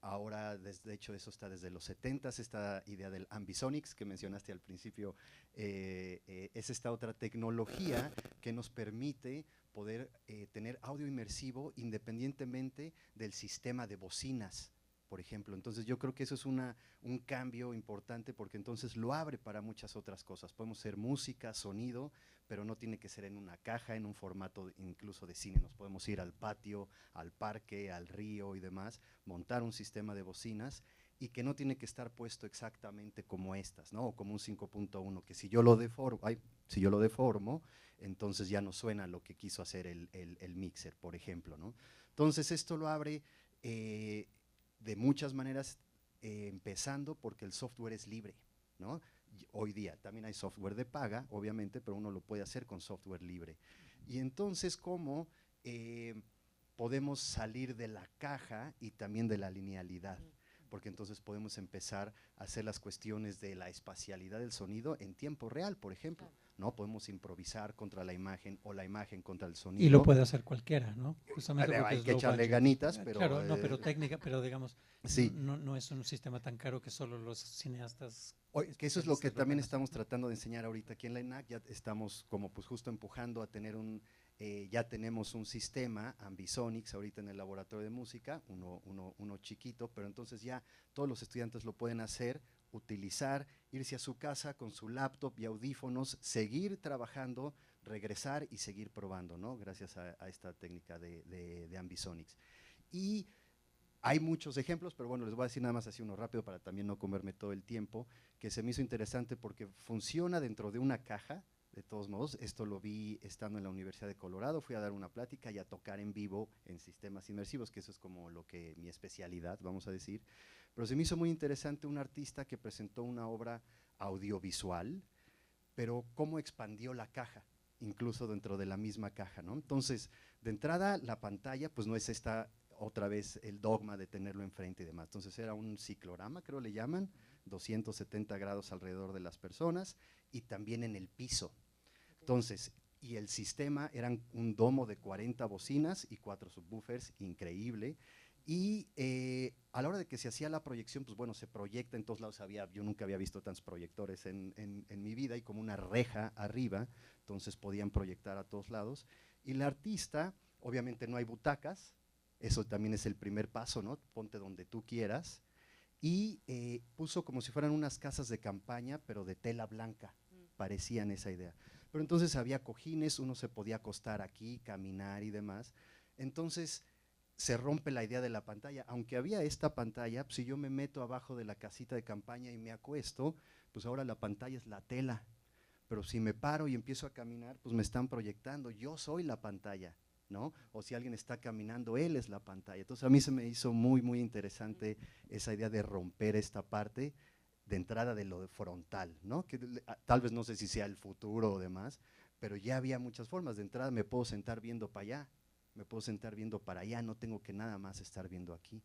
Ahora, de hecho, eso está desde los 70s, esta idea del Ambisonics que mencionaste al principio, es esta otra tecnología que nos permite poder tener audio inmersivo independientemente del sistema de bocinas, por ejemplo. Entonces yo creo que eso es un cambio importante porque entonces lo abre para muchas otras cosas. Podemos hacer música, sonido, pero no tiene que ser en una caja, en un formato incluso de cine. Nos podemos ir al patio, al parque, al río y demás, montar un sistema de bocinas y que no tiene que estar puesto exactamente como estas, ¿no? O como un 5.1, que si yo lo deformo, entonces ya no suena lo que quiso hacer el mixer, por ejemplo, ¿no? Entonces esto lo abre de muchas maneras, empezando porque el software es libre, ¿no? Hoy día también hay software de paga, obviamente, pero uno lo puede hacer con software libre. Y entonces, ¿cómo podemos salir de la caja y también de la linealidad? Porque entonces podemos empezar a hacer las cuestiones de la espacialidad del sonido en tiempo real, por ejemplo, ¿no? Podemos improvisar contra la imagen o la imagen contra el sonido. Y lo puede hacer cualquiera, ¿no? Justamente hay que echarle ganitas, pero… Claro, no, pero técnica, pero digamos, sí. no es un sistema tan caro que solo los cineastas… Que eso es lo que también estamos tratando de enseñar ahorita aquí en la ENAC. Ya estamos como pues justo empujando a tener ya tenemos un sistema, Ambisonics, ahorita en el laboratorio de música, uno chiquito, pero entonces ya todos los estudiantes lo pueden hacer, utilizar, irse a su casa con su laptop y audífonos, seguir trabajando, regresar y seguir probando, ¿no? Gracias a esta técnica de Ambisonics. Y hay muchos ejemplos, pero bueno, les voy a decir nada más así uno rápido para también no comerme todo el tiempo, que se me hizo interesante porque funciona dentro de una caja. De todos modos, esto lo vi estando en la Universidad de Colorado, fui a dar una plática y a tocar en vivo en sistemas inmersivos, que eso es como mi especialidad, vamos a decir. Pero se me hizo muy interesante un artista que presentó una obra audiovisual, pero cómo expandió la caja, incluso dentro de la misma caja, ¿no? Entonces, de entrada, la pantalla, pues no es esta, otra vez, el dogma de tenerlo enfrente y demás. Entonces era un ciclorama, creo le llaman, 270 grados alrededor de las personas y también en el piso. Entonces, y el sistema eran un domo de 40 bocinas y 4 subwoofers, increíble. Y a la hora de que se hacía la proyección, pues bueno, se proyecta en todos lados. Yo nunca había visto tantos proyectores en mi vida y como una reja arriba, entonces podían proyectar a todos lados. Y el artista, obviamente no hay butacas, eso también es el primer paso, ¿no? Ponte donde tú quieras. Y puso como si fueran unas casas de campaña, pero de tela blanca, parecían esa idea. Pero entonces había cojines, uno se podía acostar aquí, caminar y demás. Entonces se rompe la idea de la pantalla. Aunque había esta pantalla, pues, si yo me meto abajo de la casita de campaña y me acuesto, pues ahora la pantalla es la tela. pero si me paro y empiezo a caminar, pues me están proyectando, yo soy la pantalla, ¿no? O si alguien está caminando, él es la pantalla. Entonces a mí se me hizo muy, muy interesante esa idea de romper esta parte de entrada de lo frontal, ¿no? Que tal vez no sé si sea el futuro o demás, pero ya había muchas formas. De entrada me puedo sentar viendo para allá, me puedo sentar viendo para allá, no tengo que nada más estar viendo aquí.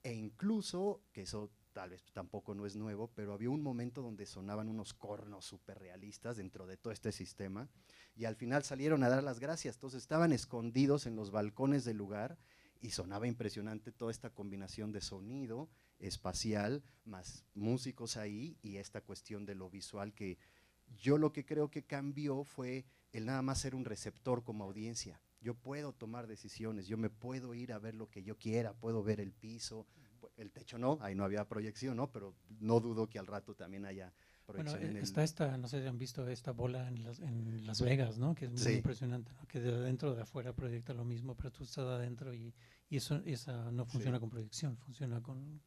E incluso, que eso tal vez tampoco no es nuevo, pero había un momento donde sonaban unos cornos súper realistas dentro de todo este sistema y al final salieron a dar las gracias, entonces estaban escondidos en los balcones del lugar y sonaba impresionante toda esta combinación de sonido espacial, más músicos ahí y esta cuestión de lo visual que yo lo que creo que cambió fue el nada más ser un receptor como audiencia. Yo puedo tomar decisiones, yo me puedo ir a ver lo que yo quiera, puedo ver el piso, el techo no, ahí no había proyección, ¿no? Pero no dudo que al rato también haya Bueno, proyección en el… está esta, no sé si han visto esta bola en Las Vegas, ¿no? Que es muy Sí. impresionante, ¿no? Que de adentro de afuera proyecta lo mismo, pero tú estás adentro y eso esa no funciona Sí. con proyección, funciona con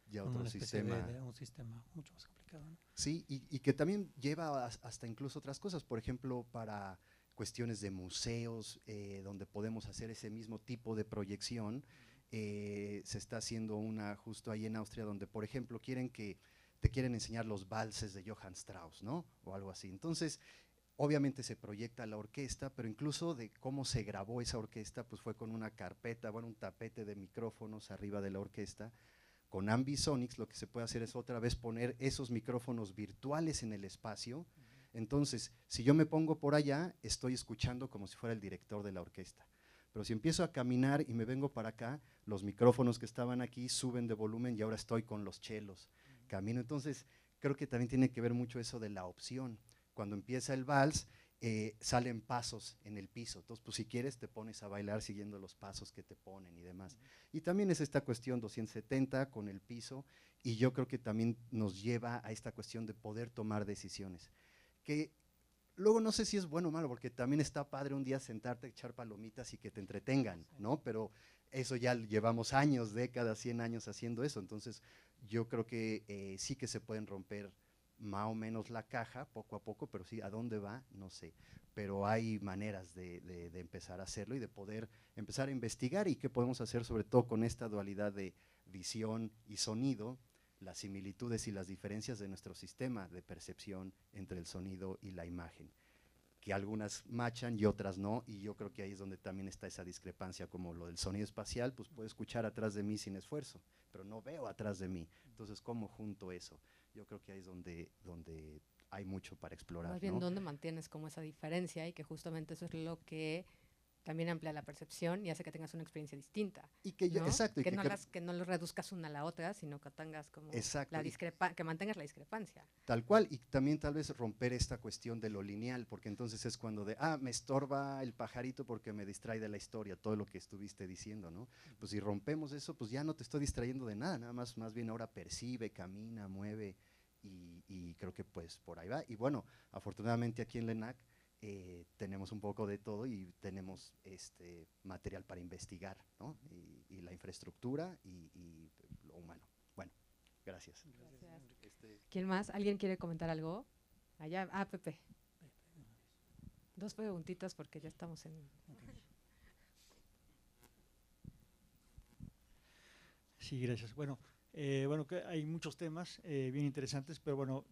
Ya con otro una especie sistema. de un sistema mucho más complicado, ¿no? Sí, y que también lleva hasta incluso otras cosas, por ejemplo, para cuestiones de museos, donde podemos hacer ese mismo tipo de proyección. Se está haciendo una justo ahí en Austria, donde, por ejemplo, te quieren enseñar los valses de Johann Strauss, ¿no? O algo así. Entonces, obviamente se proyecta la orquesta, pero incluso de cómo se grabó esa orquesta, pues fue con una carpeta, bueno, un tapete de micrófonos arriba de la orquesta. Con Ambisonics lo que se puede hacer es otra vez poner esos micrófonos virtuales en el espacio. Entonces, si yo me pongo por allá, estoy escuchando como si fuera el director de la orquesta. Pero si empiezo a caminar y me vengo para acá, los micrófonos que estaban aquí suben de volumen y ahora estoy con los chelos. Camino, entonces creo que también tiene que ver mucho eso de la opción. Cuando empieza el vals, salen pasos en el piso. Entonces, pues si quieres te pones a bailar siguiendo los pasos que te ponen y demás. Y también es esta cuestión 270 con el piso y yo creo que también nos lleva a esta cuestión de poder tomar decisiones. Que luego no sé si es bueno o malo, porque también está padre un día sentarte, echar palomitas y que te entretengan, ¿no? Pero eso ya llevamos años, décadas, 100 años haciendo eso. Entonces yo creo que sí que se pueden romper más o menos la caja poco a poco, pero sí, ¿a dónde va? No sé. Pero hay maneras de empezar a hacerlo y de poder empezar a investigar y qué podemos hacer sobre todo con esta dualidad de visión y sonido, las similitudes y las diferencias de nuestro sistema de percepción entre el sonido y la imagen, que algunas machan y otras no, y yo creo que ahí es donde también está esa discrepancia, como lo del sonido espacial, pues puedo escuchar atrás de mí sin esfuerzo, pero no veo atrás de mí, entonces ¿cómo junto eso? Yo creo que ahí es donde hay mucho para explorar, Más bien, ¿no? ¿dónde mantienes como esa diferencia? Y que justamente eso es lo que también amplía la percepción y hace que tengas una experiencia distinta, Y que ¿no? exacto, y Que que no que no los reduzcas una a la otra, sino que tengas como exacto, que mantengas la discrepancia. tal cual, y también tal vez romper esta cuestión de lo lineal, porque entonces es cuando me estorba el pajarito porque me distrae de la historia, todo lo que estuviste diciendo, ¿no? Pues si rompemos eso, pues ya no te estoy distrayendo de nada, nada más bien ahora percibe, camina, mueve, y creo que pues por ahí va. Y bueno, afortunadamente aquí en LENAC tenemos un poco de todo y tenemos este material para investigar, ¿no? Y la infraestructura y lo humano. Bueno, gracias. Gracias. ¿Quién más? ¿Alguien quiere comentar algo? Allá, Pepe. Dos preguntitas porque ya estamos en… Sí, gracias. Bueno, que hay muchos temas bien interesantes, pero bueno,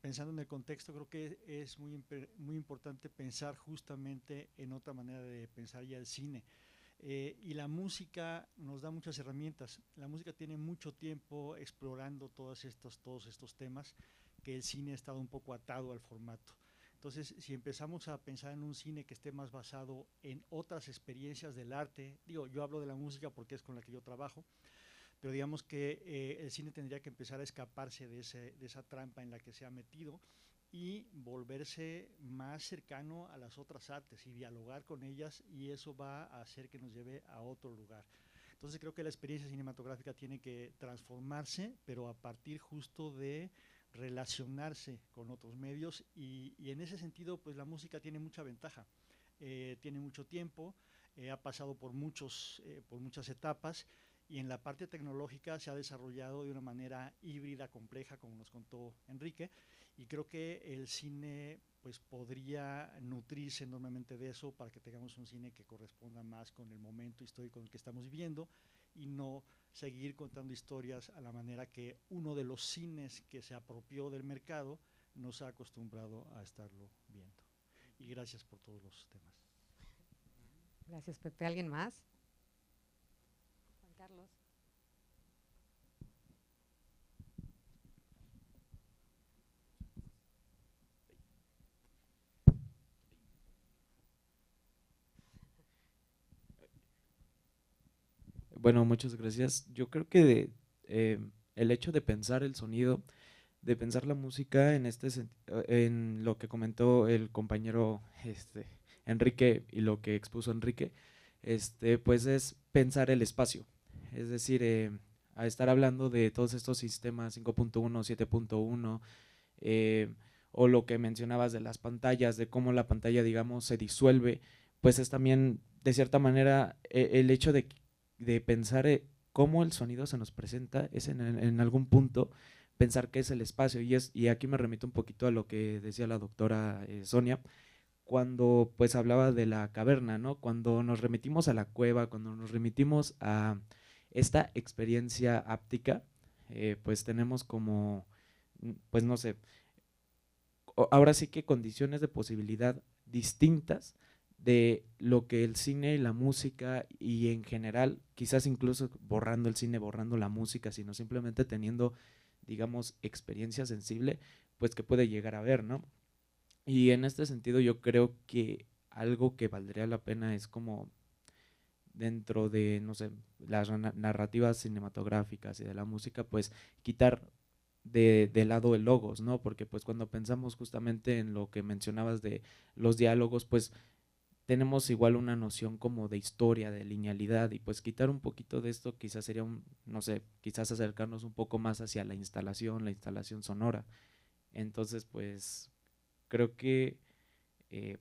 pensando en el contexto, creo que es muy importante pensar justamente en otra manera de pensar ya el cine. Y la música nos da muchas herramientas. La música tiene mucho tiempo explorando todos estos temas que el cine ha estado un poco atado al formato. Entonces, si empezamos a pensar en un cine que esté más basado en otras experiencias del arte, digo, yo hablo de la música porque es con la que yo trabajo, pero digamos que el cine tendría que empezar a escaparse de esa trampa en la que se ha metido y volverse más cercano a las otras artes y dialogar con ellas, y eso va a hacer que nos lleve a otro lugar. Entonces creo que la experiencia cinematográfica tiene que transformarse, pero a partir justo de relacionarse con otros medios, y en ese sentido pues la música tiene mucha ventaja, tiene mucho tiempo, ha pasado por muchas etapas, y en la parte tecnológica se ha desarrollado de una manera híbrida, compleja, como nos contó Enrique, y creo que el cine pues podría nutrirse enormemente de eso para que tengamos un cine que corresponda más con el momento histórico en el que estamos viviendo y no seguir contando historias a la manera que uno de los cines que se apropió del mercado nos ha acostumbrado a estarlo viendo. Y gracias por todos los temas. Gracias, Pepe. ¿Alguien más? Juan Carlos. Bueno, muchas gracias. Yo creo que el hecho de pensar el sonido, de pensar la música en lo que comentó el compañero Enrique y lo que expuso Enrique, pues es pensar el espacio. Es decir, a estar hablando de todos estos sistemas 5.1, 7.1, o lo que mencionabas de las pantallas, de cómo la pantalla, digamos, se disuelve, pues es también, de cierta manera, el hecho de pensar cómo el sonido se nos presenta, es en algún punto pensar qué es el espacio, y aquí me remito un poquito a lo que decía la doctora Sonia, cuando pues hablaba de la caverna, ¿no? Cuando nos remitimos a la cueva, cuando nos remitimos a esta experiencia áptica, pues tenemos como, pues no sé, ahora sí que condiciones de posibilidad distintas de lo que el cine y la música y en general, quizás incluso borrando el cine, borrando la música, sino simplemente teniendo, digamos, experiencia sensible, pues que puede llegar a ver, ¿no? Y en este sentido yo creo que algo que valdría la pena es como dentro de, no sé, las narrativas cinematográficas y de la música, pues quitar de lado el logos, ¿no? Porque pues cuando pensamos justamente en lo que mencionabas de los diálogos, pues tenemos igual una noción como de historia, de linealidad, y pues quitar un poquito de esto quizás sería no sé, quizás acercarnos un poco más hacia la instalación sonora. Entonces, pues creo que,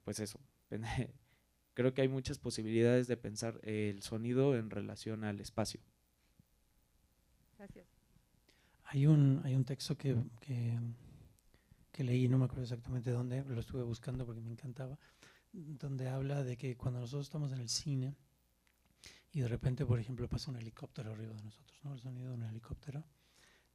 pues eso, creo que hay muchas posibilidades de pensar el sonido en relación al espacio. Gracias. Hay un texto que leí, no me acuerdo exactamente dónde, lo estuve buscando porque me encantaba, donde habla de que cuando nosotros estamos en el cine y de repente, por ejemplo, pasa un helicóptero arriba de nosotros, ¿no? El sonido de un helicóptero,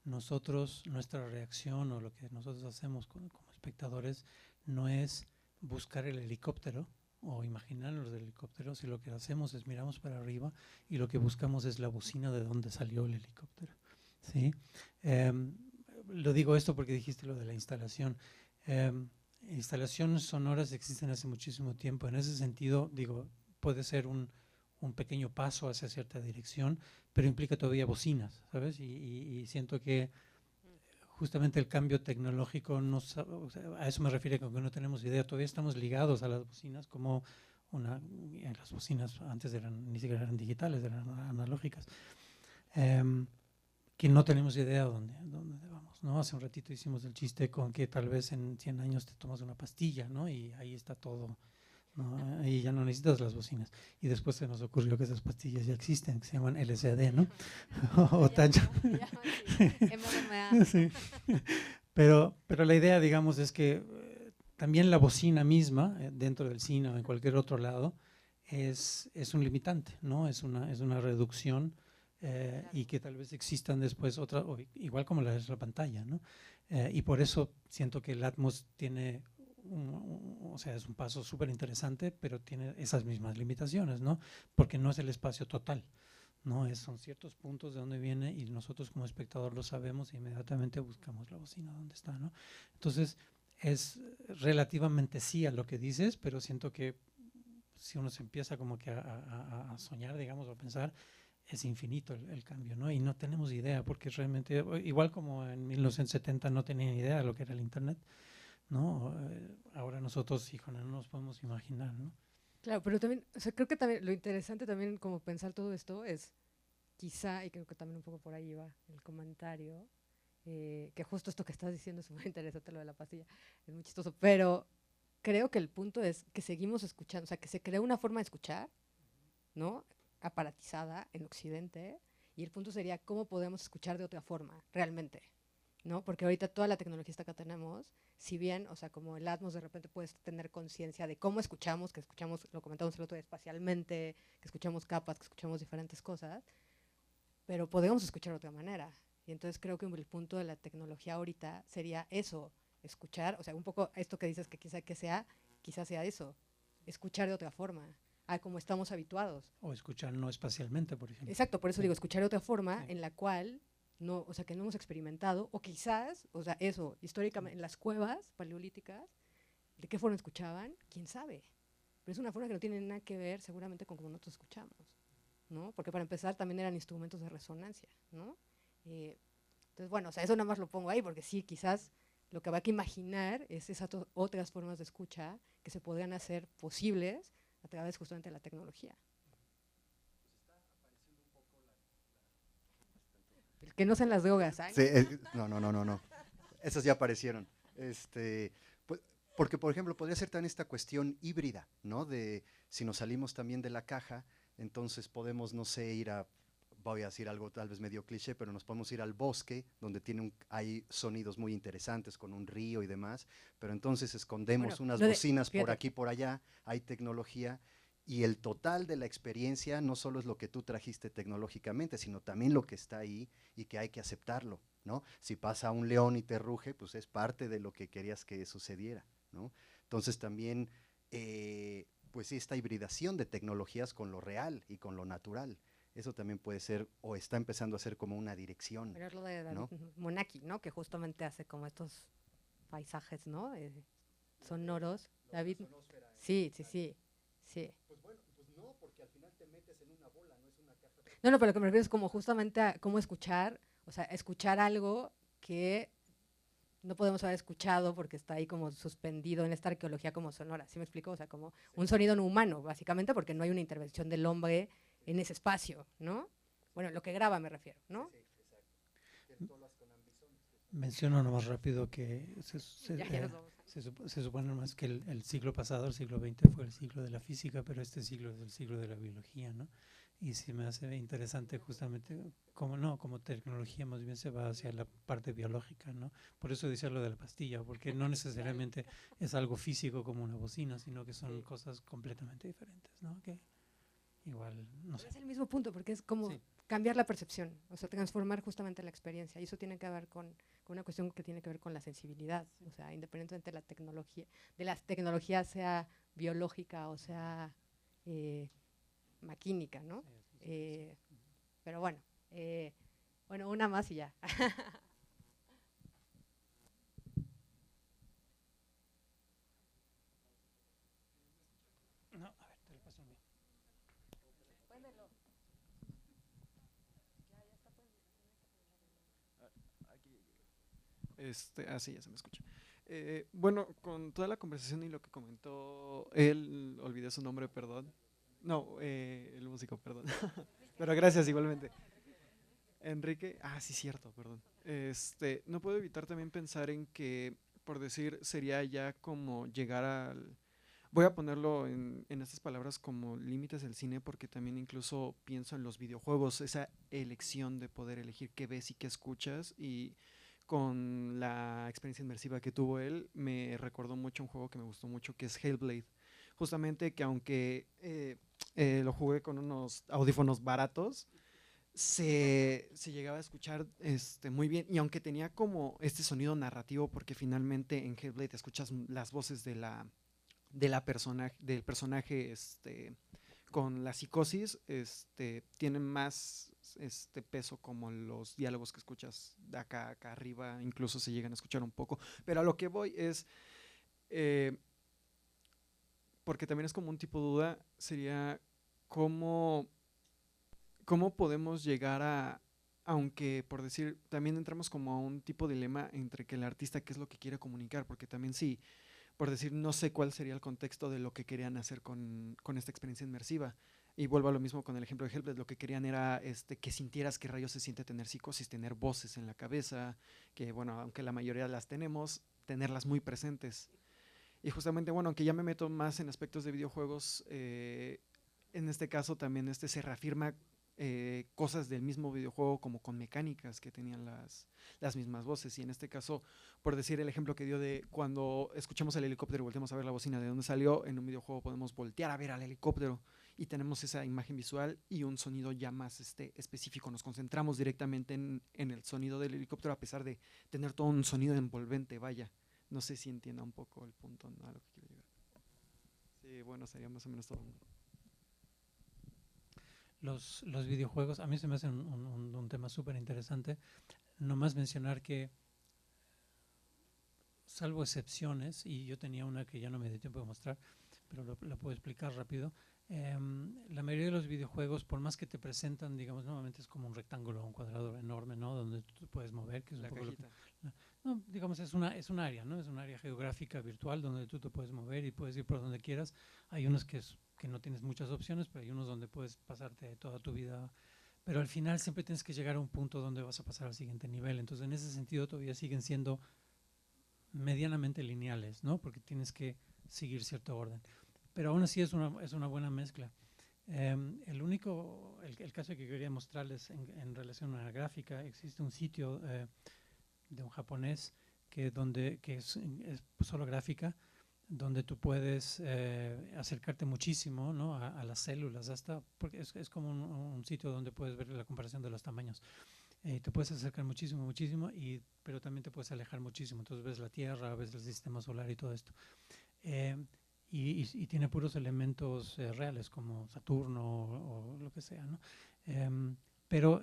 nuestra reacción o lo que nosotros hacemos como espectadores no es buscar el helicóptero o imaginarnos del helicóptero, si lo que hacemos es miramos para arriba y lo que buscamos es la bocina de donde salió el helicóptero, ¿sí? Lo digo esto porque dijiste lo de la instalación. Instalaciones sonoras existen hace muchísimo tiempo. En ese sentido, digo, puede ser un pequeño paso hacia cierta dirección, pero implica todavía bocinas, ¿sabes? Y siento que justamente el cambio tecnológico, o sea, a eso me refiero con que no tenemos idea, todavía estamos ligados a las bocinas como las bocinas antes ni siquiera eran digitales, eran analógicas, que no tenemos idea dónde vamos, ¿no? Hace un ratito hicimos el chiste con que tal vez en 100 años te tomas una pastilla, ¿no? Y ahí está todo, ¿no? Y ya no necesitas las bocinas. Y después se nos ocurrió que esas pastillas ya existen, que se llaman LSD, ¿no? O MDMA. sí. Pero la idea, digamos, es que también la bocina misma, dentro del cine o en cualquier otro lado, es un limitante, ¿no? Es una reducción, y que tal vez existan después otras, igual como es la pantalla, ¿no? Y por eso siento que el Atmos tiene o sea, es un paso súper interesante, pero tiene esas mismas limitaciones, ¿no? Porque no es el espacio total, ¿no? Son ciertos puntos de donde viene y nosotros como espectador lo sabemos e inmediatamente buscamos la bocina donde está, ¿no? Entonces, es relativamente sí a lo que dices, pero siento que si uno se empieza como que a soñar, digamos, o a pensar, es infinito el cambio, ¿no? Y no tenemos idea, porque realmente, igual como en 1970 no tenían idea de lo que era el Internet, ¿no? Ahora nosotros, híjole, no nos podemos imaginar, ¿no? Claro, pero también, o sea, creo que también lo interesante también como pensar todo esto es quizá, y creo que también un poco por ahí va el comentario, que justo esto que estás diciendo es muy interesante, lo de la pastilla, es muy chistoso, pero creo que el punto es que seguimos escuchando, o sea, que se crea una forma de escuchar, ¿no? Aparatizada en Occidente, Y el punto sería cómo podemos escuchar de otra forma, realmente, ¿no? Porque ahorita toda la tecnología que tenemos, si bien, o sea, como el Atmos de repente puedes tener conciencia de cómo escuchamos, que escuchamos, lo comentamos el otro día, espacialmente, que escuchamos capas, que escuchamos diferentes cosas, pero podemos escuchar de otra manera. Y entonces creo que el punto de la tecnología ahorita sería eso, escuchar, o sea, un poco esto que dices que quizás sea eso, escuchar de otra forma, a como estamos habituados. O escuchar no espacialmente, por ejemplo. Exacto, por eso Sí. digo, escuchar de otra forma Sí. en la cual no, o sea, que no hemos experimentado, o quizás, o sea, eso, históricamente, en las cuevas paleolíticas, ¿de qué forma escuchaban? ¿Quién sabe? Pero es una forma que no tiene nada que ver seguramente con cómo nosotros escuchamos, ¿no? Porque para empezar también eran instrumentos de resonancia, ¿no? Entonces, bueno, o sea, eso nada más lo pongo ahí, porque sí, quizás lo que habrá que imaginar es esas otras formas de escucha que se podrían hacer posibles a través justamente de la tecnología. El que no sean las drogas, ¿ah? Sí, no. Esas ya aparecieron. Pues, porque, por ejemplo, podría ser también esta cuestión híbrida, ¿no? De si nos salimos también de la caja, entonces podemos, no sé, voy a decir algo tal vez medio cliché, pero nos podemos ir al bosque, donde hay sonidos muy interesantes con un río y demás, pero entonces escondemos Bueno, unas lo de- bocinas por fíjate. aquí, por allá, hay tecnología, y el total de la experiencia no solo es lo que tú trajiste tecnológicamente, sino también lo que está ahí y que hay que aceptarlo, ¿no? Si pasa un león y te ruge, pues es parte de lo que querías que sucediera, ¿no? Entonces también, pues sí, esta hibridación de tecnologías con lo real y con lo natural, eso también puede ser, o está empezando a ser como una dirección, Pero es lo de David ¿no? Monaki, ¿no? Que justamente hace como estos paisajes, ¿no? Sonoros. David. Sí. Pues bueno, pues no, porque al final te metes en una bola, no es una caja. No, pero lo que me refiero es como justamente a cómo escuchar, o sea, escuchar algo que no podemos haber escuchado porque está ahí como suspendido en esta arqueología como sonora, ¿sí me explico? O sea, como un sonido no humano, básicamente, porque no hay una intervención del hombre en ese espacio, ¿no? Bueno, lo que graba me refiero, ¿no? Menciono nomás rápido que Ya nos vamos. se supone nomás que el siglo pasado, el siglo XX, fue el siglo de la física, pero este siglo es el siglo de la biología, ¿no? Y sí me hace interesante justamente como tecnología más bien se va hacia la parte biológica, ¿no? Por eso decía lo de la pastilla, porque no necesariamente es algo físico como una bocina, sino que son cosas completamente diferentes, ¿no? Que igual, no sé. Es el mismo punto, porque es como Sí. cambiar la percepción, o sea, transformar justamente la experiencia. Y eso tiene que ver con una cuestión que tiene que ver con la sensibilidad. O sea, independientemente de las tecnologías, sea biológica o sea maquínica, ¿no? Pero bueno, una más y ya. No, a ver, te lo paso a mí. Sí, ya se me escucha. Bueno, con toda la conversación y lo que comentó él, olvidé su nombre, perdón. No, el músico, perdón. Pero gracias igualmente. Enrique, sí, cierto, perdón. No puedo evitar también pensar en que, por decir, sería ya como llegar al... Voy a ponerlo en estas palabras como límites del cine, porque también incluso pienso en los videojuegos, esa elección de poder elegir qué ves y qué escuchas, y con la experiencia inmersiva que tuvo él, me recordó mucho un juego que me gustó mucho, que es Hellblade. Justamente que aunque lo jugué con unos audífonos baratos, se llegaba a escuchar muy bien, y aunque tenía como este sonido narrativo, porque finalmente en Hellblade escuchas las voces del personaje con la psicosis, tienen más peso como los diálogos que escuchas de acá arriba, incluso se llegan a escuchar un poco, pero a lo que voy es, porque también es como un tipo de duda, sería cómo podemos llegar a, aunque por decir, también entramos como a un tipo de dilema entre que el artista qué es lo que quiere comunicar, porque también sí, por decir, no sé cuál sería el contexto de lo que querían hacer con esta experiencia inmersiva. Y vuelvo a lo mismo con el ejemplo de Hellblade, lo que querían era que sintieras qué rayos se siente tener psicosis, tener voces en la cabeza, que bueno, aunque la mayoría las tenemos, tenerlas muy presentes. Y justamente, bueno, aunque ya me meto más en aspectos de videojuegos, en este caso también se reafirma cosas del mismo videojuego como con mecánicas que tenían las mismas voces. Y en este caso, por decir el ejemplo que dio de cuando escuchamos el helicóptero y volteamos a ver la bocina de dónde salió, en un videojuego podemos voltear a ver al helicóptero y tenemos esa imagen visual y un sonido ya más específico. Nos concentramos directamente en el sonido del helicóptero a pesar de tener todo un sonido envolvente, vaya. No sé si entienda un poco el punto, ¿no?, a lo que quiero llegar. Sí, bueno, sería más o menos todo. Los videojuegos, a mí se me hace un tema súper interesante. Nomás mencionar que, salvo excepciones, y yo tenía una que ya no me dio tiempo de mostrar, pero la puedo explicar rápido. La mayoría de los videojuegos, por más que te presentan, digamos, normalmente es como un rectángulo o un cuadrado enorme, ¿no?, donde tú puedes mover, que es un poco lo que, no, digamos, es un área, ¿no? Es un área geográfica virtual donde tú te puedes mover y puedes ir por donde quieras. Hay unos que no tienes muchas opciones, pero hay unos donde puedes pasarte toda tu vida. Pero al final siempre tienes que llegar a un punto donde vas a pasar al siguiente nivel. Entonces, en ese sentido, todavía siguen siendo medianamente lineales, ¿no? Porque tienes que seguir cierto orden. Pero aún así es una buena mezcla. El caso que quería mostrarles en relación a la gráfica, existe un sitio de un japonés que es solo gráfica, donde tú puedes acercarte muchísimo, ¿no?, a las células, porque es como un sitio donde puedes ver la comparación de los tamaños. Te puedes acercar muchísimo, muchísimo, pero también te puedes alejar muchísimo. Entonces ves la Tierra, ves el sistema solar y todo esto. Y tiene puros elementos reales, como Saturno o lo que sea, ¿no? Pero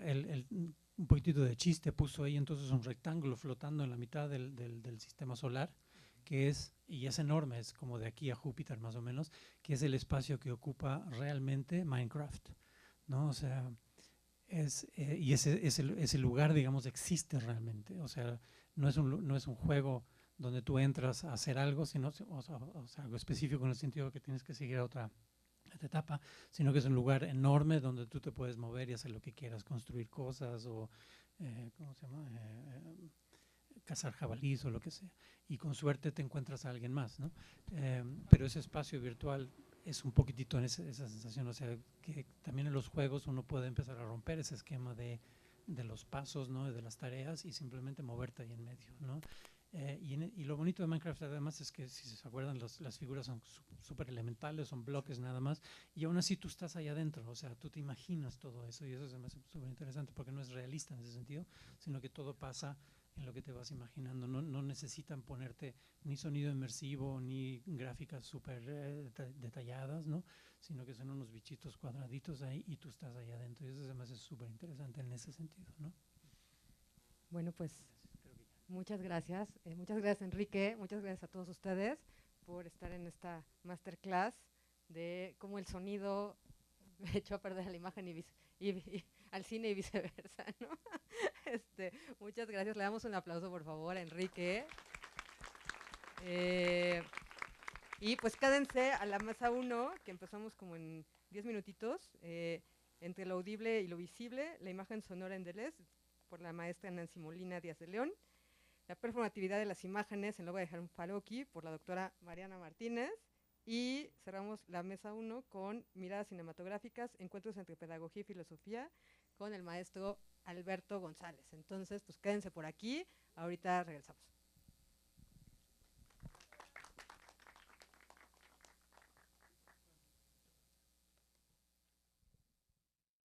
un poquitito de chiste puso ahí entonces un rectángulo flotando en la mitad del sistema solar, y es enorme, es como de aquí a Júpiter más o menos, que es el espacio que ocupa realmente Minecraft, ¿no? O sea, y ese lugar, digamos, existe realmente. O sea, no es un juego donde tú entras a hacer algo, sino, o sea, algo específico en el sentido de que tienes que seguir a otra etapa, sino que es un lugar enorme donde tú te puedes mover y hacer lo que quieras, construir cosas o, ¿cómo se llama?, cazar jabalíes o lo que sea. Y con suerte te encuentras a alguien más, ¿no? Pero ese espacio virtual es un poquitito en esa sensación, o sea, que también en los juegos uno puede empezar a romper ese esquema de los pasos, ¿no?, de las tareas, y simplemente moverte ahí en medio, ¿no? Y lo bonito de Minecraft además es que, si se acuerdan, las figuras son súper elementales, son bloques nada más, y aún así tú estás ahí adentro, o sea, tú te imaginas todo eso, y eso se me hace súper interesante porque no es realista en ese sentido, sino que todo pasa en lo que te vas imaginando. No necesitan ponerte ni sonido inmersivo ni gráficas súper detalladas, ¿no?, sino que son unos bichitos cuadraditos ahí y tú estás ahí adentro, y eso se me hace súper interesante en ese sentido, ¿no? Bueno, pues muchas gracias. Muchas gracias, Enrique. Muchas gracias a todos ustedes por estar en esta masterclass de cómo el sonido echó a perder a la imagen y al cine y viceversa, ¿no? Muchas gracias. Le damos un aplauso, por favor, a Enrique. Y pues quédense a la mesa 1, que empezamos como en 10 minutitos, entre lo audible y lo visible, la imagen sonora en Deleuze, por la maestra Nancy Molina Díaz de León. La performatividad de las imágenes en Logo de Harun Farocki, por la doctora Mariana Martínez. Y cerramos la mesa 1 con miradas cinematográficas, encuentros entre pedagogía y filosofía, con el maestro Alberto González. Entonces, pues quédense por aquí, ahorita regresamos.